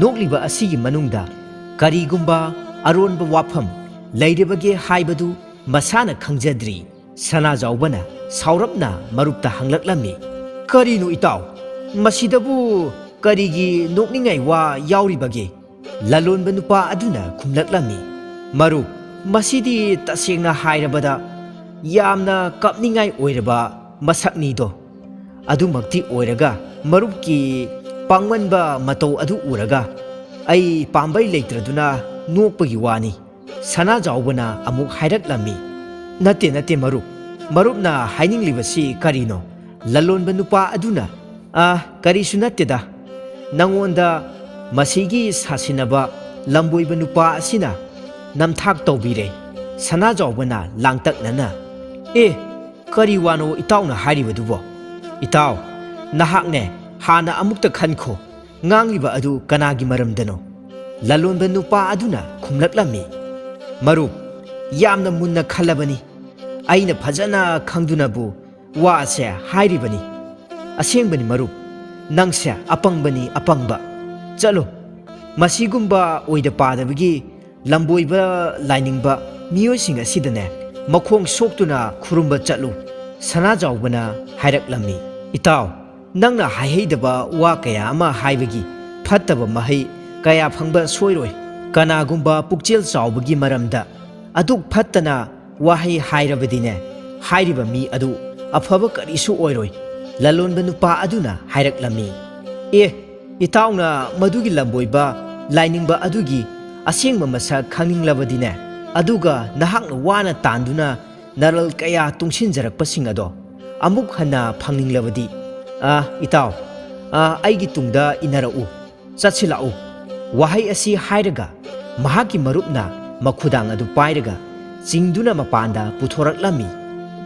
ꯅꯣꯛꯂꯤꯕ ꯑꯁꯤꯒꯤ ꯃꯅꯨꯡꯗ ꯀꯔꯤꯒꯨꯝꯕ ꯑꯔꯣꯟꯕ ꯋꯥꯐꯝ ꯂꯩꯔꯤꯕꯒꯦ ꯍꯥꯏꯕꯗꯨ ꯃꯁꯥꯅ ꯈꯪꯖꯗ꯭ꯔꯤ꯫ ꯁꯅꯥꯖꯥꯎꯕꯅ ꯁꯥꯎꯔꯞꯅ ꯃꯔꯨꯞꯇ ꯍꯪꯂꯛꯂꯝꯃꯤ, ꯀꯔꯤꯅꯣ ꯏꯇꯥꯎ, ꯃꯁꯤꯗꯕꯨ ꯀꯔꯤꯒꯤ ꯅꯣꯛꯅꯤꯡꯉꯥꯏ ꯋꯥ ꯌꯥꯎꯔꯤꯕꯒꯦ? ꯂꯂꯣꯟꯕ ꯅꯨꯄꯥ ꯑꯗꯨꯅ ꯈꯨꯝꯂꯛꯂꯝꯃꯤ, ꯃꯔꯨꯞ, ꯃꯁꯤꯗꯤ ꯇꯁꯦꯡꯅ ꯍꯥꯏꯔꯕꯗ ꯌꯥꯝꯅ ꯀꯞꯅꯤꯡꯉꯥꯏ ꯑꯣꯏꯔꯕ ꯃꯁꯛꯅꯤꯗꯣ꯫ ꯑꯗꯨꯃꯛꯇꯤ ꯑꯣꯏꯔꯒ ꯃꯔꯨꯞꯀꯤ ꯄꯥꯡꯃꯟꯕ ꯃꯇꯧ ꯑꯗꯨ ꯎꯔꯒ ꯑꯩ ꯄꯥꯝꯕꯩ ꯂꯩꯇ꯭ꯔꯗꯨꯅ ꯅꯣꯛꯄꯒꯤ ꯋꯥꯅꯤ꯫ ꯁꯅꯥꯖꯥꯎꯕꯅ ꯑꯃꯨꯛ ꯍꯥꯏꯔꯛꯂꯝꯃꯤ, ꯅꯠꯇꯦ ꯅꯠꯇꯦ ꯃꯔꯨꯞ, ꯃꯔꯨꯞꯅ ꯍꯥꯏꯅꯤꯡꯂꯤꯕꯁꯤ ꯀꯔꯤꯅꯣ? ꯂꯂꯣꯟꯕ ꯅꯨꯄꯥ ꯑꯗꯨꯅ, ꯀꯔꯤꯁꯨ ꯅꯠꯇꯦꯗ, ꯅꯉꯣꯟꯗ ꯃꯁꯤꯒꯤ ꯁꯥꯁꯤꯟꯅꯕ ꯂꯝꯕꯣꯏꯕ ꯅꯨꯄꯥ ꯑꯁꯤꯅ ꯅꯝꯊꯥꯛ ꯇꯧꯕꯤꯔꯦ꯫ ꯁꯅꯥꯖꯥꯎꯕꯅ ꯂꯥꯡꯇꯛꯅꯅ, ꯀꯔꯤ ꯋꯥꯅꯣ ꯏꯇꯥꯎꯅ ꯍꯥꯏꯔꯤꯕꯗꯨꯕꯣ? ꯏꯇꯥꯎ, ꯅꯍꯥꯛꯅꯦ ꯍꯥꯟꯅ ꯑꯃꯨꯛꯇ ꯈꯟꯈꯣ, ꯉꯥꯡꯂꯤꯕ ꯑꯗꯨ ꯀꯅꯥꯒꯤ ꯃꯔꯝꯗꯅꯣ? ꯂꯂꯣꯟꯕ ꯅꯨꯄꯥ ꯑꯗꯨꯅ ꯈꯨꯝꯂꯛꯂꯝꯃꯤ, ꯃꯔꯨꯞ, ꯌꯥꯝꯅ ꯃꯨꯟꯅ ꯈꯜꯂꯕꯅꯤ꯫ ꯑꯩꯅ ꯐꯖꯅ ꯈꯪꯗꯨꯅꯕꯨ ꯋꯥꯁꯦ ꯍꯥꯏꯔꯤꯕꯅꯤ꯫ ꯑꯁꯦꯡꯕꯅꯤ ꯃꯔꯨꯞ, ꯅꯪꯁꯦ ꯑꯄꯪꯕꯅꯤ, ꯑꯄꯪꯕ꯫ ꯆꯠꯂꯣ, ꯃꯁꯤꯒꯨꯝꯕ ꯑꯣꯏꯗ ꯄꯥꯗꯕꯒꯤ ꯂꯝꯕꯣꯏꯕ ꯂꯥꯏꯅꯤꯡꯕ ꯃꯤꯑꯣꯏꯁꯤꯡ ꯑꯁꯤꯗꯅꯦ ꯃꯈꯣꯡ ꯁꯣꯛꯇꯨꯅ ꯈꯨꯔꯨꯝꯕ ꯆꯠꯂꯨ꯫ ꯁꯅꯥꯖꯥꯎꯕꯅ ꯍꯥꯏꯔꯛꯂꯝꯃꯤ, ꯏꯇꯥꯎ, ꯅꯪꯅ ꯍꯥꯏꯍꯩꯗꯕ ꯋꯥ ꯀꯌꯥ ꯑꯃ ꯍꯥꯏꯕꯒꯤ ꯐꯠꯇꯕ ꯃꯍꯩ ꯀꯌా ꯐꯪꯕ ꯁꯣꯏꯔꯣꯏ꯫ ꯀꯅꯥꯒꯨꯝꯕ ꯄꯨꯛꯆꯦꯜ ꯆꯥꯎꯕꯒꯤ ꯃꯔꯝꯗ ꯑꯗꯨꯛ ꯐꯠꯇꯅ ꯋꯥꯍꯩ ꯍꯥꯏꯔꯕꯗꯤꯅꯦ, ꯍꯥꯏꯔꯤꯕ ꯃꯤ ꯑꯗꯨ ꯑꯐꯕ ꯀꯔꯤꯁꯨ ꯑꯣꯏꯔꯣꯏ꯫ ꯂꯂꯣꯟꯕ ꯅꯨꯄꯥ ꯑꯗꯨꯅ ꯍꯥꯏꯔꯛꯂꯝꯃꯤ, ꯏꯇꯥꯎꯅ ꯃꯗꯨꯒꯤ ꯂꯝꯕꯣꯏꯕ ꯂꯥꯏꯅꯤꯡꯕ ꯑꯗꯨꯒꯤ ꯑꯁꯦꯡꯕ ꯃꯁꯛ ꯈꯪꯅꯤꯡꯂꯕꯗꯤꯅꯦ, ꯑꯗꯨꯒ ꯅꯍꯥꯛꯅ ꯋꯥꯅ ꯇꯥꯟꯗꯨꯅ ꯅꯔꯜ ꯀꯌꯥ ꯇꯨꯡꯁꯤꯟꯖꯔꯛꯄꯁꯤꯡ ꯑꯗꯣ ꯑꯃꯨꯛ ꯍꯟꯅ ꯐꯪꯅꯤꯡꯂꯕꯗꯤ, ꯏꯇꯥꯎ, ꯑꯩꯒꯤ ꯇꯨꯡꯗ ꯏꯟꯅꯔꯛꯎ, ꯆꯠꯁꯤ ꯂꯥꯛꯎ꯫ ꯋꯥꯍꯩ ꯑꯁꯤ ꯍꯥꯏꯔꯒ ꯃꯍꯥꯛꯀꯤ ꯃꯔꯨꯞꯅ ꯃꯈꯨꯗꯥꯡ ꯑꯗꯨ ꯄꯥꯏꯔꯒ ꯆꯤꯡꯗꯨꯅ ꯃꯄꯥꯟꯗ ꯄꯨꯊꯣꯔꯛꯂꯝꯃꯤ꯫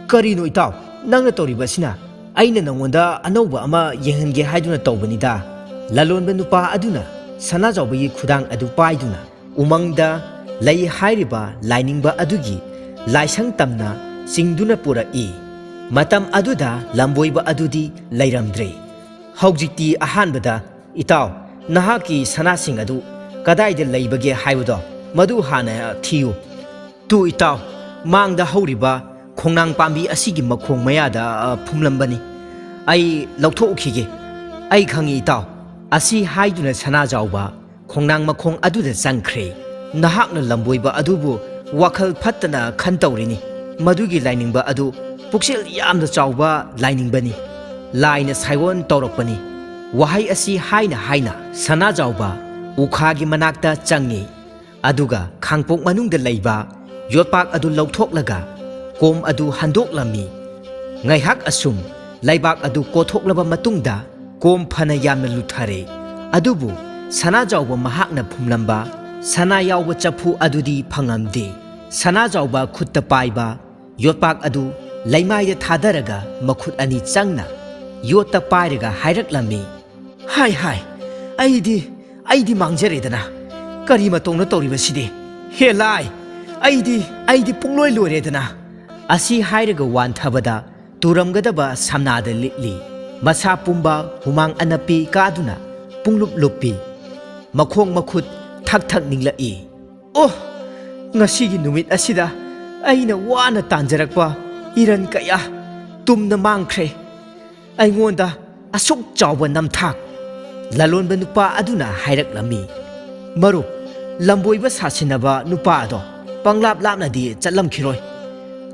ꯀꯔꯤꯅꯣ ꯏꯇꯥꯎ, ꯅꯪꯅ ꯇꯧꯔꯤꯕꯁꯤꯅ? ꯑꯩꯅ ꯅꯉꯣꯟꯗ ꯑꯅꯧꯕ ꯑꯃ ꯌꯦꯡꯍꯟꯒꯦ ꯍꯥꯏꯗꯨꯅ ꯇꯧꯕꯅꯤꯗ꯫ ꯂꯂꯣꯟꯕ ꯅꯨꯄꯥ ꯑꯗꯨꯅ ꯁꯅꯥꯖꯥꯎꯕꯒꯤ ꯈꯨꯗꯥꯡ ꯑꯗꯨ ꯄꯥꯏꯗꯨꯅ ꯎꯃꯪꯗ ꯂꯩ ꯍꯥꯏꯔꯤꯕ ꯂꯥꯏꯅꯤꯡꯕ ꯑꯗꯨꯒꯤ ꯂꯥꯏꯁꯪ ꯇꯝꯅ ꯆꯤꯡꯗꯨꯅ ꯄꯨꯔꯛꯏ꯫ ꯃꯇꯝ ꯑꯗꯨꯗ ꯂꯝꯕꯣꯏꯕ ꯑꯗꯨꯗꯤ ꯂꯩꯔꯝꯗ꯭ꯔꯦ꯫ ꯍꯧꯖꯤꯛꯇꯤ ꯑꯍꯥꯟꯕꯗ, ꯏꯇꯥꯎ, ꯅꯍꯥꯛꯀꯤ ꯁꯅꯥꯁꯤꯡ ꯑꯗꯨ ꯀꯗꯥꯏꯗ ꯂꯩꯕꯒꯦ ꯍꯥꯏꯕꯗꯣ ꯃꯗꯨ ꯍꯥꯟꯅ ꯊꯤꯌꯨ꯫ ꯇꯨ ꯏꯇꯥꯎ, ꯃꯥꯡꯗ ꯍꯧꯔꯤꯕ ꯈꯣꯡꯅꯥꯡ ꯄꯥꯝꯕꯤ ꯑꯁꯤꯒꯤ ꯃꯈꯣꯡ ꯃꯌꯥꯗ ꯐꯨꯝꯂꯝꯕꯅꯤ꯫ ꯑꯩ ꯂꯧꯊꯣꯛꯎꯈꯤꯒꯦ꯫ ꯑꯩ ꯈꯪꯏ ꯏꯇꯥꯎ꯫ ꯑꯁꯤ ꯍꯥꯏꯗꯨꯅ ꯁꯅꯥꯖꯥꯎꯕ ꯈꯣꯡꯅꯥꯡ ꯃꯈꯣꯡ ꯑꯗꯨꯗ ꯆꯪꯈ꯭ꯔꯦ꯫ ꯅꯍꯥꯛꯅ ꯂꯝꯕꯣꯏꯕ ꯑꯗꯨꯕꯨ ꯋꯥꯈꯜ ꯐꯠꯇꯅ ꯈꯟ ꯇꯧꯔꯤꯅꯤ ꯃꯗꯨꯒꯤ ꯂꯥꯏꯅꯤꯡꯕ ꯑꯗꯨ ꯄꯨꯛꯆꯦꯜ ꯌꯥꯝꯅ ꯆꯥꯎꯕ ꯂꯥꯏꯅꯤꯡꯕꯅꯤ ꯂꯥꯏꯅ ꯁꯥꯏꯑꯣꯟ ꯇꯧꯔꯛꯄꯅꯤ ꯋꯥꯍꯩ ꯑꯁꯤ ꯍꯥꯏꯅ ꯍꯥꯏꯅ ꯁꯅꯥꯖꯥꯎꯕ ꯎꯈꯥꯒꯤ ꯃꯅꯥꯛꯇ ꯆꯪꯉꯤ ꯑꯗꯨꯒ ꯈꯥꯡꯄꯣꯛ ꯃꯅꯨꯡꯗ ꯂꯩꯕ ꯌꯣꯠꯄꯥꯛ ꯑꯗꯨ ꯂꯧꯊꯣꯛꯂꯒ ꯀꯣꯝ ꯑꯗꯨ ꯍꯟꯗꯣꯛꯂꯝꯃꯤ ꯉꯥꯏꯍꯥꯛ ꯑꯁꯨꯝ ꯂꯩꯕꯥꯛ ꯑꯗꯨ ꯀꯣꯊꯣꯛꯂꯕ ꯃꯇꯨꯡꯗ ꯀꯣꯝ ꯐꯅ ꯌꯥꯝꯅ ꯂꯨꯊꯔꯦ ꯑꯗꯨꯕꯨ ꯁꯅꯥꯖꯥꯎꯕ ꯃꯍꯥꯛꯅ ꯐꯨꯝꯂꯝꯕ ꯁꯅꯥ ꯌꯥꯎꯕ ꯆꯐꯨ ꯑꯗꯨꯗꯤ ꯐꯪꯉꯝꯗꯦ ꯁꯅꯥꯖꯥꯎꯕ ꯈꯨꯠꯇ ꯄꯥꯏꯕ ꯌꯣꯠꯄꯥꯛ ꯑꯗꯨ ꯂꯩꯃꯥꯏꯗ ꯊꯥꯗꯔꯒ ꯃꯈꯨꯠ ꯑꯅꯤ ꯆꯪꯅ ꯌꯣꯠꯇ ꯄꯥꯏꯔꯒ ꯍꯥꯏꯔꯛꯂꯝꯃꯤ ꯍꯥꯏ ꯍꯥꯏ ꯑꯩꯗꯤ ꯃꯥꯡꯖꯔꯦꯗꯅ ꯀꯔꯤ ꯃꯇꯧꯅ ꯇꯧꯔꯤꯕꯁꯤꯗꯤ ꯍꯦ ꯂꯥꯏ ꯑꯩꯗꯤ ꯄꯨꯡꯂꯣꯏ ꯂꯣꯏꯔꯦꯗꯅ ꯑꯁꯤ ꯍꯥꯏꯔꯒ ꯋꯥꯟꯊꯕꯗ ꯇꯨꯔꯝꯒꯗꯕ ꯁꯝꯅꯥꯗ ꯂꯤꯠꯂꯤ ꯃꯁꯥ ꯄꯨꯝꯕ ꯍꯨꯃꯥꯡ ꯑꯅꯞꯄꯤ ꯀꯥꯗꯨꯅ ꯄꯨꯡꯂꯨꯞ ꯂꯨꯞꯄꯤ ꯃꯈꯣꯡ ꯃꯈꯨꯠ ꯊꯛ ꯊꯛ ꯅꯤꯡꯂꯛꯏ ꯑꯣ ꯉꯁꯤꯒꯤ ꯅꯨꯃꯤꯠ ꯑꯁꯤꯗ ꯑꯩꯅ ꯋꯥꯅ ꯇꯥꯟꯖꯔꯛꯄ ꯏꯔꯟ ꯀꯌꯥ ꯇꯨꯝꯅ ꯃꯥꯡꯈ꯭ꯔꯦ ꯑꯩꯉꯣꯟꯗ ꯑꯁꯨꯛ ꯆꯥꯎꯕ ꯅꯝꯊꯥꯛ ꯂꯂꯣꯟꯕ ꯅꯨꯄꯥ ꯑꯗꯨꯅ ꯍꯥꯏꯔꯛꯂꯝꯃꯤ ꯃꯔꯨꯞ ꯂꯝꯕꯣꯏꯕ ꯁꯥꯁꯤꯟꯅꯕ ꯅꯨꯄꯥ ꯑꯗꯣ ꯄꯪꯂꯥꯞ ꯂꯥꯞꯅꯗꯤ ꯆꯠꯂꯝꯈꯤꯔꯣꯏ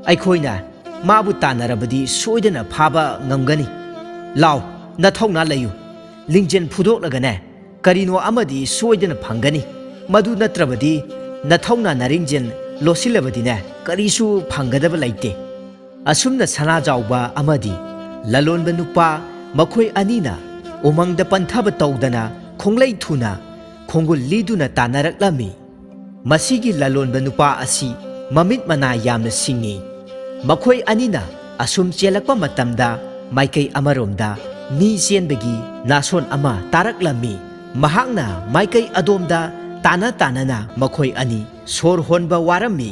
ꯑꯩꯈꯣꯏꯅ ꯃꯥꯕꯨ ꯇꯥꯟꯅꯔꯕꯗꯤ ꯁꯣꯏꯗꯅ ꯐꯥꯕ ꯉꯝꯒꯅꯤ ꯂꯥꯎ ꯅꯊꯧꯅꯥ ꯂꯩꯌꯨ ꯂꯤꯡꯖꯦꯜ ꯐꯨꯗꯣꯛꯂꯒꯅꯦ ꯀꯔꯤꯅꯣ ꯑꯃꯗꯤ ꯁꯣꯏꯗꯅ ꯐꯪꯒꯅꯤ ꯃꯗꯨ ꯅꯠꯇ꯭ꯔꯕꯗꯤ ꯅꯊꯧꯅꯥ ꯅꯔꯤꯡꯖꯦꯜ ꯂꯣꯠꯁꯤꯜꯂꯕꯗꯤꯅꯦ ꯀꯔꯤꯁꯨ ꯐꯪꯒꯗꯕ ꯂꯩꯇꯦ ꯑꯁꯨꯝꯅ ꯁꯅꯥꯖꯥꯎꯕ ꯑꯃꯗꯤ ꯂꯂꯣꯟꯕ ꯅꯨꯄꯥ ꯃꯈꯣꯏ ꯑꯅꯤꯅ ꯎꯃꯪꯗ ꯄꯟꯊꯕ ꯇꯧꯗꯅ ꯈꯣꯡꯂꯩ ꯊꯨꯅ ꯈꯣꯡꯒꯨꯜ ꯂꯤꯗꯨꯅ ꯇꯥꯟꯅꯔꯛꯂꯝꯃꯤ ꯃꯁꯤꯒꯤ ꯂꯂꯣꯟꯕ ꯅꯨꯄꯥ ꯑꯁꯤ ꯃꯃꯤꯠ ꯃꯅꯥ ꯌꯥꯝꯅ ꯁꯤꯡꯉꯤ ꯃꯈꯣꯏ ꯑꯅꯤꯅ ꯑꯁꯨꯝ ꯆꯦꯜꯂꯛꯄ ꯃꯇꯝꯗ ꯃꯥꯏꯀꯩ ꯑꯃꯔꯣꯝꯗ ꯃꯤ ꯆꯦꯟꯕꯒꯤ ꯅꯥꯁꯣꯟ ꯑꯃ ꯇꯥꯔꯛꯂꯝꯃꯤ ꯃꯍꯥꯛꯅ ꯃꯥꯏꯀꯩ ꯑꯗꯣꯝꯗ ꯇꯥꯟꯅ ꯃꯈꯣꯏ ꯑꯅꯤ ꯁꯣꯔ ꯍꯣꯟꯕ ꯋꯥꯔꯝꯃꯤ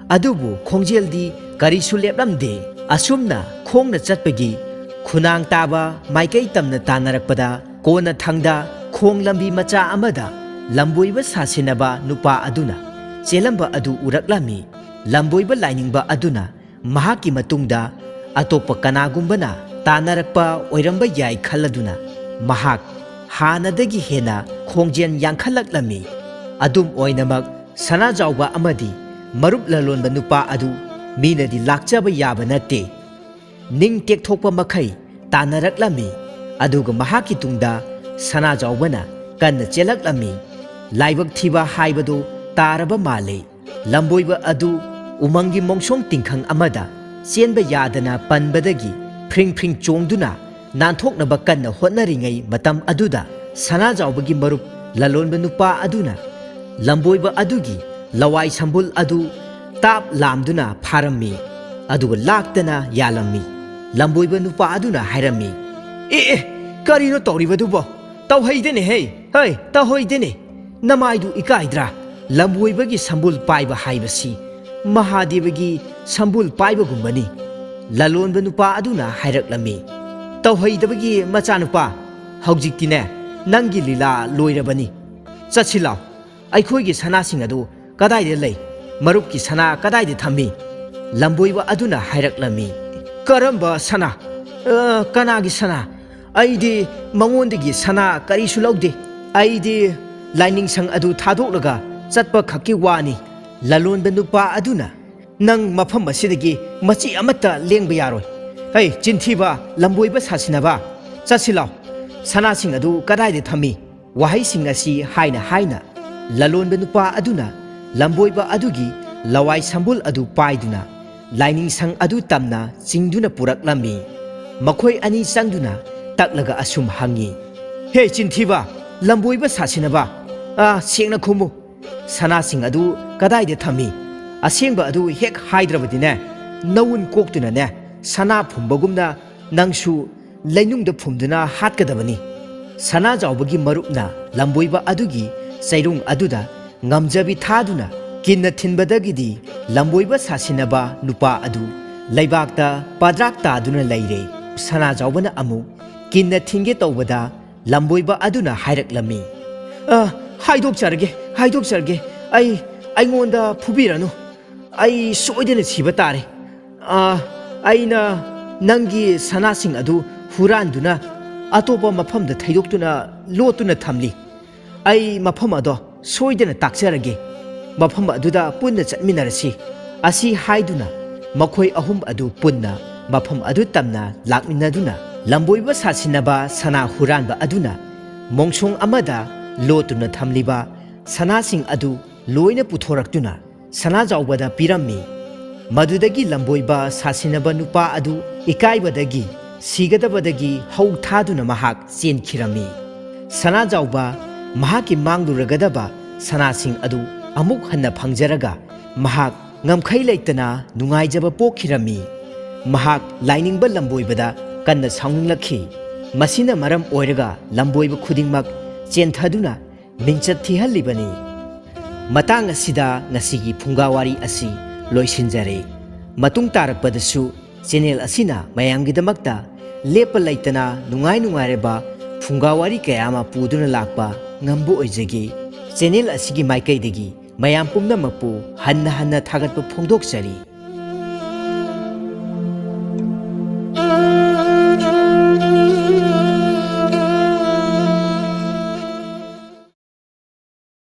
ꯑꯗꯨꯕꯨ ꯈꯣꯡꯖꯦꯜꯗꯤ ꯀꯔꯤꯁꯨ ꯂꯦꯞꯂꯝꯗꯦ ꯑꯁꯨꯝꯅ ꯈꯣꯡꯅ ꯆꯠꯄꯒꯤ ꯈꯨꯅꯥꯡ ꯇꯥꯕ ꯃꯥꯏꯀꯩ ꯇꯝꯅ ꯇꯥꯟꯅꯔꯛꯄꯗ ꯀꯣꯟꯅ ꯊꯪꯗ ꯈꯣꯡ ꯂꯝꯕꯤ ꯃꯆꯥ ꯑꯃꯗ ꯂꯝꯕꯣꯏꯕ ꯁꯥꯁꯤꯟꯅꯕ ꯅꯨꯄꯥ ꯑꯗꯨꯅ ꯆꯦꯜꯂꯝꯕ ꯑꯗꯨ ꯎꯔꯛꯂꯝꯃꯤ ꯂꯝꯕꯣꯏꯕ ꯂꯥꯏꯅꯤꯡꯕ ꯑꯗꯨꯅ ꯃꯍꯥꯛꯀꯤ ꯃꯇꯨꯡꯗ ꯑꯇꯣꯞꯄ ꯀꯅꯥꯒꯨꯝꯕꯅ ꯇꯥꯟꯅꯔꯛꯄ ꯑꯣꯏꯔꯝꯕ ꯌꯥꯏ ꯈꯜꯂꯗꯨꯅ ꯃꯍꯥꯛ ꯍꯥꯟꯅꯗꯒꯤ ꯍꯦꯟꯅ ꯈꯣꯡꯖꯦꯜ ꯌꯥꯡꯈꯠꯂꯛꯂꯝꯃꯤ ꯑꯗꯨꯝ ꯑꯣꯏꯅꯃꯛ ꯁꯅꯥꯖꯥꯎꯕ ꯑꯃꯗꯤ ꯃꯔꯨꯞ ꯂꯂꯣꯟꯕ ꯅꯨꯄꯥ ꯑꯗꯨ ꯃꯤꯅꯗꯤ ꯂꯥꯛꯆꯕ ꯌꯥꯕ ꯅꯠꯇꯦ ꯅꯤꯡ ꯇꯦꯛꯊꯣꯛꯄ ꯃꯈꯩ ꯇꯥꯟꯅꯔꯛꯂꯝꯃꯤ ꯑꯗꯨꯒ ꯃꯍꯥꯛꯀꯤ ꯇꯨꯡꯗ ꯁꯅꯥꯖꯥꯎꯕꯅ ꯀꯟꯅ ꯆꯦꯜꯂꯛꯂꯝꯃꯤ ꯂꯥꯏꯕꯛ ꯊꯤꯕ ꯍꯥꯏꯕꯗꯨ ꯇꯥꯔꯕ ꯃꯥꯜꯂꯦ ꯂꯝꯕꯣꯏꯕ ꯑꯗꯨ ꯎꯃꯪꯒꯤ ꯃꯣꯡꯁꯣꯡ ꯇꯤꯡꯈꯪ ꯑꯃꯗ ꯆꯦꯟꯕ ꯌꯥꯗꯅ ꯄꯟꯕꯗꯒꯤ ꯐ꯭ꯔꯤꯡ ꯐ꯭ꯔꯤꯡ ꯆꯣꯡꯗꯨꯅ ꯅꯥꯟꯊꯣꯛꯅꯕ ꯀꯟꯅ ꯍꯣꯠꯅꯔꯤꯉꯩ ꯃꯇꯝ ꯑꯗꯨꯗ ꯁꯅꯥꯖꯥꯎꯕꯒꯤ ꯃꯔꯨꯞ ꯂꯂꯣꯟꯕ ꯅꯨꯄꯥ ꯑꯗꯨꯅ ꯂꯝꯕꯣꯏꯕ ꯑꯗꯨꯒꯤ ꯂꯋꯥꯏ ꯁꯝꯕꯨꯜ ꯑꯗꯨ ꯇꯥꯞ ꯂꯥꯝꯗꯨꯅ ꯐꯥꯔꯝꯃꯤ ꯑꯗꯨꯒ ꯂꯥꯛꯇꯅ ꯌꯥꯜꯂꯝꯃꯤ ꯂꯝꯕꯣꯏꯕ ꯅꯨꯄꯥ ꯑꯗꯨꯅ ꯍꯥꯏꯔꯝꯃꯤ ꯑꯦ ꯀꯔꯤꯅꯣ ꯇꯧꯔꯤꯕꯗꯨꯕꯣ ꯇꯧꯍꯩꯗꯦꯅꯦꯍꯦ ꯍꯩ ꯇꯧꯍꯩꯗꯦꯅꯦ ꯅꯃꯥꯏꯗꯨ ꯏꯀꯥꯏꯗ꯭ꯔꯥ ꯂꯝꯕꯣꯏꯕꯒꯤ ꯁꯝꯕꯨꯜ ꯄꯥꯏꯕ ꯍꯥꯏꯕꯁꯤ ꯃꯍꯥꯗꯦꯕꯒꯤ ꯁꯝꯕꯨꯜ ꯄꯥꯏꯕꯒꯨꯝꯕꯅꯤ ꯂꯂꯣꯟꯕ ꯅꯨꯄꯥ ꯑꯗꯨꯅ ꯍꯥꯏꯔꯛꯂꯝꯃꯤ ꯇꯧꯍꯩꯗꯕꯒꯤ ꯃꯆꯥꯅꯨꯄꯥ ꯍꯧꯖꯤꯛꯇꯤꯅꯦ ꯅꯪꯒꯤ ꯂꯤꯂꯥ ꯂꯣꯏꯔꯕꯅꯤ ꯆꯠꯁꯤ ꯂꯥꯎ ꯑꯩꯈꯣꯏꯒꯤ ꯁꯅꯥꯁꯤꯡ ꯑꯗꯨ ꯀꯗꯥꯏꯗ ꯂꯩ ꯃꯔꯨꯞꯀꯤ ꯁꯅꯥ ꯀꯗꯥꯏꯗ ꯊꯝꯃꯤ ꯂꯝꯕꯣꯏꯕ ꯑꯗꯨꯅ ꯍꯥꯏꯔꯛꯂꯝꯃꯤ ꯀꯔꯝꯕ ꯁꯅꯥ ꯀꯅꯥꯒꯤ ꯁꯅꯥ ꯑꯩꯗꯤ ꯃꯉꯣꯟꯗꯒꯤ ꯁꯅꯥ ꯀꯔꯤꯁꯨ ꯂꯧꯗꯦ ꯑꯩꯗꯤ ꯂꯥꯏꯅꯤꯡꯁꯪ ꯑꯗꯨ ꯊꯥꯗꯣꯛꯂꯒ ꯆꯠꯄ ꯈꯛꯀꯤ ꯋꯥꯅꯤ ꯂꯂꯣꯟꯕ ꯅꯨꯄꯥ ꯑꯗꯨꯅ ꯅꯪ ꯃꯐꯝ ꯑꯁꯤꯗꯒꯤ ꯃꯆꯤ ꯑꯃꯠꯇ ꯂꯦꯡꯕ ꯌꯥꯔꯣꯏ ꯍꯩ ꯆꯤꯟꯊꯤꯕ ꯂꯝꯕꯣꯏꯕ ꯁꯥꯁꯤꯟꯅꯕ ꯆꯠꯁꯤ ꯂꯥꯎ ꯁꯅꯥꯁꯤꯡ ꯑꯗꯨ ꯀꯗꯥꯏꯗ ꯊꯝꯃꯤ ꯋꯥꯍꯩꯁꯤꯡ ꯑꯁꯤ ꯍꯥꯏꯅ ꯂꯂꯣꯟꯕ ꯅꯨꯄꯥ ꯑꯗꯨꯅ ꯂꯝꯕꯣꯏꯕ ꯑꯗꯨꯒꯤ ꯂꯋꯥꯏ ꯁꯝꯕꯨꯜ ꯑꯗꯨ パイꯗꯨꯅ ꯂꯥꯏꯅꯤꯡꯁꯪ ꯑꯗꯨ ꯇꯝꯅ ꯆꯤꯡꯗꯨꯅ ꯄꯨꯔꯛꯂꯝꯃꯤ ꯃꯈꯣꯏ ꯑꯅꯤ ꯆꯪꯗꯨꯅ ꯇꯛꯂꯒ ꯑꯁꯨꯝ ꯍꯪꯉꯤ ꯍꯦ ꯆꯤꯟꯊꯤꯕ ꯂꯝꯕꯣꯏꯕ ꯁꯥꯁꯤꯟꯅꯕ ꯁꯦꯡꯅ ꯈꯨꯝꯃꯨ ꯁꯅꯥꯁꯤꯡ ꯑꯗꯨ ꯀꯗꯥꯏꯗ ꯊꯝꯃꯤ ꯑꯁꯦꯡꯕ ꯑꯗꯨ ꯍꯦꯛ ꯍꯥꯏꯗ꯭ꯔꯕꯗꯤꯅꯦ ꯅꯧꯟ ꯀꯣꯛꯇꯨꯅꯅꯦ ꯁꯅꯥ ꯐꯨꯝꯕꯒꯨꯝꯅ ꯅꯪꯁꯨ ꯂꯩꯅꯨꯡꯗ ꯐꯨꯝꯗꯨꯅ ꯍꯥꯠꯀꯗꯕꯅꯤ ꯁꯅꯥꯖꯥꯎꯕꯒꯤ ꯃꯔꯨꯞꯅ ꯂꯝꯕꯣꯏꯕ ꯑꯗꯨꯒꯤ ꯆꯩꯔꯨꯡ ꯑꯗꯨꯗ ꯉꯝꯖꯕꯤ ꯊꯥꯗꯨꯅ ꯀꯤꯟꯅ ꯊꯤꯟꯕꯗꯒꯤꯗꯤ ꯂꯝꯕꯣꯏꯕ ꯁꯥꯁꯤꯟꯅꯕ ꯅꯨꯄꯥ ꯑꯗꯨ ꯂꯩꯕꯥꯛꯇ ꯄꯥꯗ꯭ꯔꯥꯛ ꯇꯥꯗꯨꯅ ꯂꯩꯔꯦ ꯁꯅꯥꯖꯥꯎꯕꯅ ꯑꯃꯨꯛ ꯀꯤꯟꯅ ꯊꯤꯟꯒꯦ ꯇꯧꯕꯗ ꯂꯝꯕꯣꯏꯕ ꯑꯗꯨꯅ ꯍꯥꯏꯔꯛꯂꯝꯃꯤ ꯍꯥꯏꯗꯣꯛꯆꯔꯒꯦ ꯑꯩꯉꯣꯟꯗ ꯐꯨꯕꯤꯔꯅꯨ ꯑꯩ ꯁꯣꯏꯗꯅ ꯁꯤꯕ ꯇꯥꯔꯦ ꯑꯩꯅ ꯅꯪꯒꯤ ꯁꯅꯥꯁꯤꯡ ꯑꯗꯨ ꯍꯨꯔꯥꯟꯗꯨꯅ ꯑꯇꯣꯞꯄ ꯃꯐꯝꯗ ꯊꯩꯗꯣꯛꯇꯨꯅ ꯂꯣꯠꯇꯨꯅ ꯊꯝꯂꯤ ꯑꯩ ꯃꯐꯝ ꯑꯗꯣ ꯁꯣꯏꯗꯅ ꯇꯥꯛꯆꯔꯒꯦ ꯃꯐꯝ ꯑꯗꯨꯗ ꯄꯨꯟꯅ ꯆꯠꯃꯤꯟꯅꯔꯁꯤ ꯑꯁꯤ ꯍꯥꯏꯗꯨꯅ ꯃꯈꯣꯏ ꯑꯍꯨꯝ ꯑꯗꯨ ꯄꯨꯟꯅ ꯃꯐꯝ ꯑꯗꯨ ꯇꯝꯅ ꯂꯥꯛꯃꯤꯟꯅꯗꯨꯅ ꯂꯝꯕꯣꯏꯕ ꯁꯥꯁꯤꯟꯅꯕ ꯁꯅꯥ ꯍꯨꯔꯥꯟꯕ ꯑꯗꯨꯅ ꯃꯣꯡꯁꯣꯡ ꯑꯃꯗ ꯂꯣꯠꯇꯨꯅ ꯊꯝꯂꯤꯕ ꯁꯅꯥꯁꯤꯡ ꯑꯗꯨ ꯂꯣꯏꯅ ꯄꯨꯊꯣꯔꯛꯇꯨꯅ ꯁꯅꯥꯖꯥꯎꯕꯗ ꯄꯤꯔꯝꯃꯤ꯫ ꯃꯗꯨꯗꯒꯤ ꯂꯝꯕꯣꯏꯕ ꯁꯥꯁꯤꯟꯅꯕ ꯅꯨꯄꯥ ꯑꯗꯨ ꯏꯀꯥꯏꯕꯗꯒꯤ ꯁꯤꯒꯗꯕꯗꯒꯤ ꯍꯧ ꯊꯥꯗꯨꯅ ꯃꯍꯥꯛ ꯆꯦꯟꯈꯤꯔꯝꯃꯤ꯫ ꯁꯅꯥꯖꯥꯎꯕ ꯃꯍꯥꯛꯀꯤ ꯃꯥꯡꯂꯨꯔꯒꯗꯕ ꯁꯅꯥꯁꯤꯡ ꯑꯗꯨ ꯑꯃꯨꯛ ꯍꯟꯅ ꯐꯪꯖꯔꯒ ꯃꯍꯥꯛ ꯉꯝꯈꯩ ꯂꯩꯇꯅ ꯅꯨꯡꯉꯥꯏꯖꯕ ꯄꯣꯛꯈꯤꯔꯝꯃꯤ꯫ ꯃꯍꯥꯛ ꯂꯥꯏꯅꯤꯡꯕ ꯂꯝꯕꯣꯏꯕꯗ ꯀꯟꯅ ꯁꯥꯎꯅꯤꯡꯂꯛꯈꯤ꯫ ꯃꯁꯤꯅ ꯃꯔꯝ ꯑꯣꯏꯔꯒ ꯂꯝꯕꯣꯏꯕ ꯈꯨꯗꯤꯡꯃꯛ ꯆꯦꯟꯊꯗꯨꯅ ꯃꯤꯡꯆꯠ ꯊꯤꯍꯜꯂꯤꯕꯅꯤ꯫ ꯃꯇꯥꯡ ꯑꯁꯤꯗ ꯉꯁꯤꯒꯤ ꯐꯨꯡꯒꯥꯋꯥꯔꯤ ꯑꯁꯤ ꯂꯣꯏꯁꯤꯟꯖꯔꯦ꯫ ꯃꯇꯨꯡ ꯇꯥꯔꯛꯄꯗꯁꯨ ꯆꯦꯅꯦꯜ ꯑꯁꯤꯅ ꯃꯌꯥꯝꯒꯤꯗꯃꯛꯇ ꯂꯦꯞꯄ ꯂꯩꯇꯅ ꯅꯨꯡꯉꯥꯏ ꯅꯨꯡꯉꯥꯏꯔꯕ ꯐꯨꯡꯒꯥꯋꯥꯔꯤ ꯀꯌꯥ ꯑꯃ ꯄꯨꯗꯨꯅ ꯂꯥꯛꯄ ꯉꯝꯕ ꯑꯣꯏꯖꯒꯦ꯫ ꯆꯦꯅꯦꯜ ꯑꯁꯤꯒꯤ ꯃꯥꯏꯀꯩꯗꯒꯤ ꯃꯌꯥꯝ ꯄꯨꯝꯅꯃꯛꯄꯨ ꯍꯟꯅ ꯍꯟꯅ ꯊꯥꯒꯠꯄ ꯐꯣꯡꯗꯣꯛꯆꯔꯤ꯫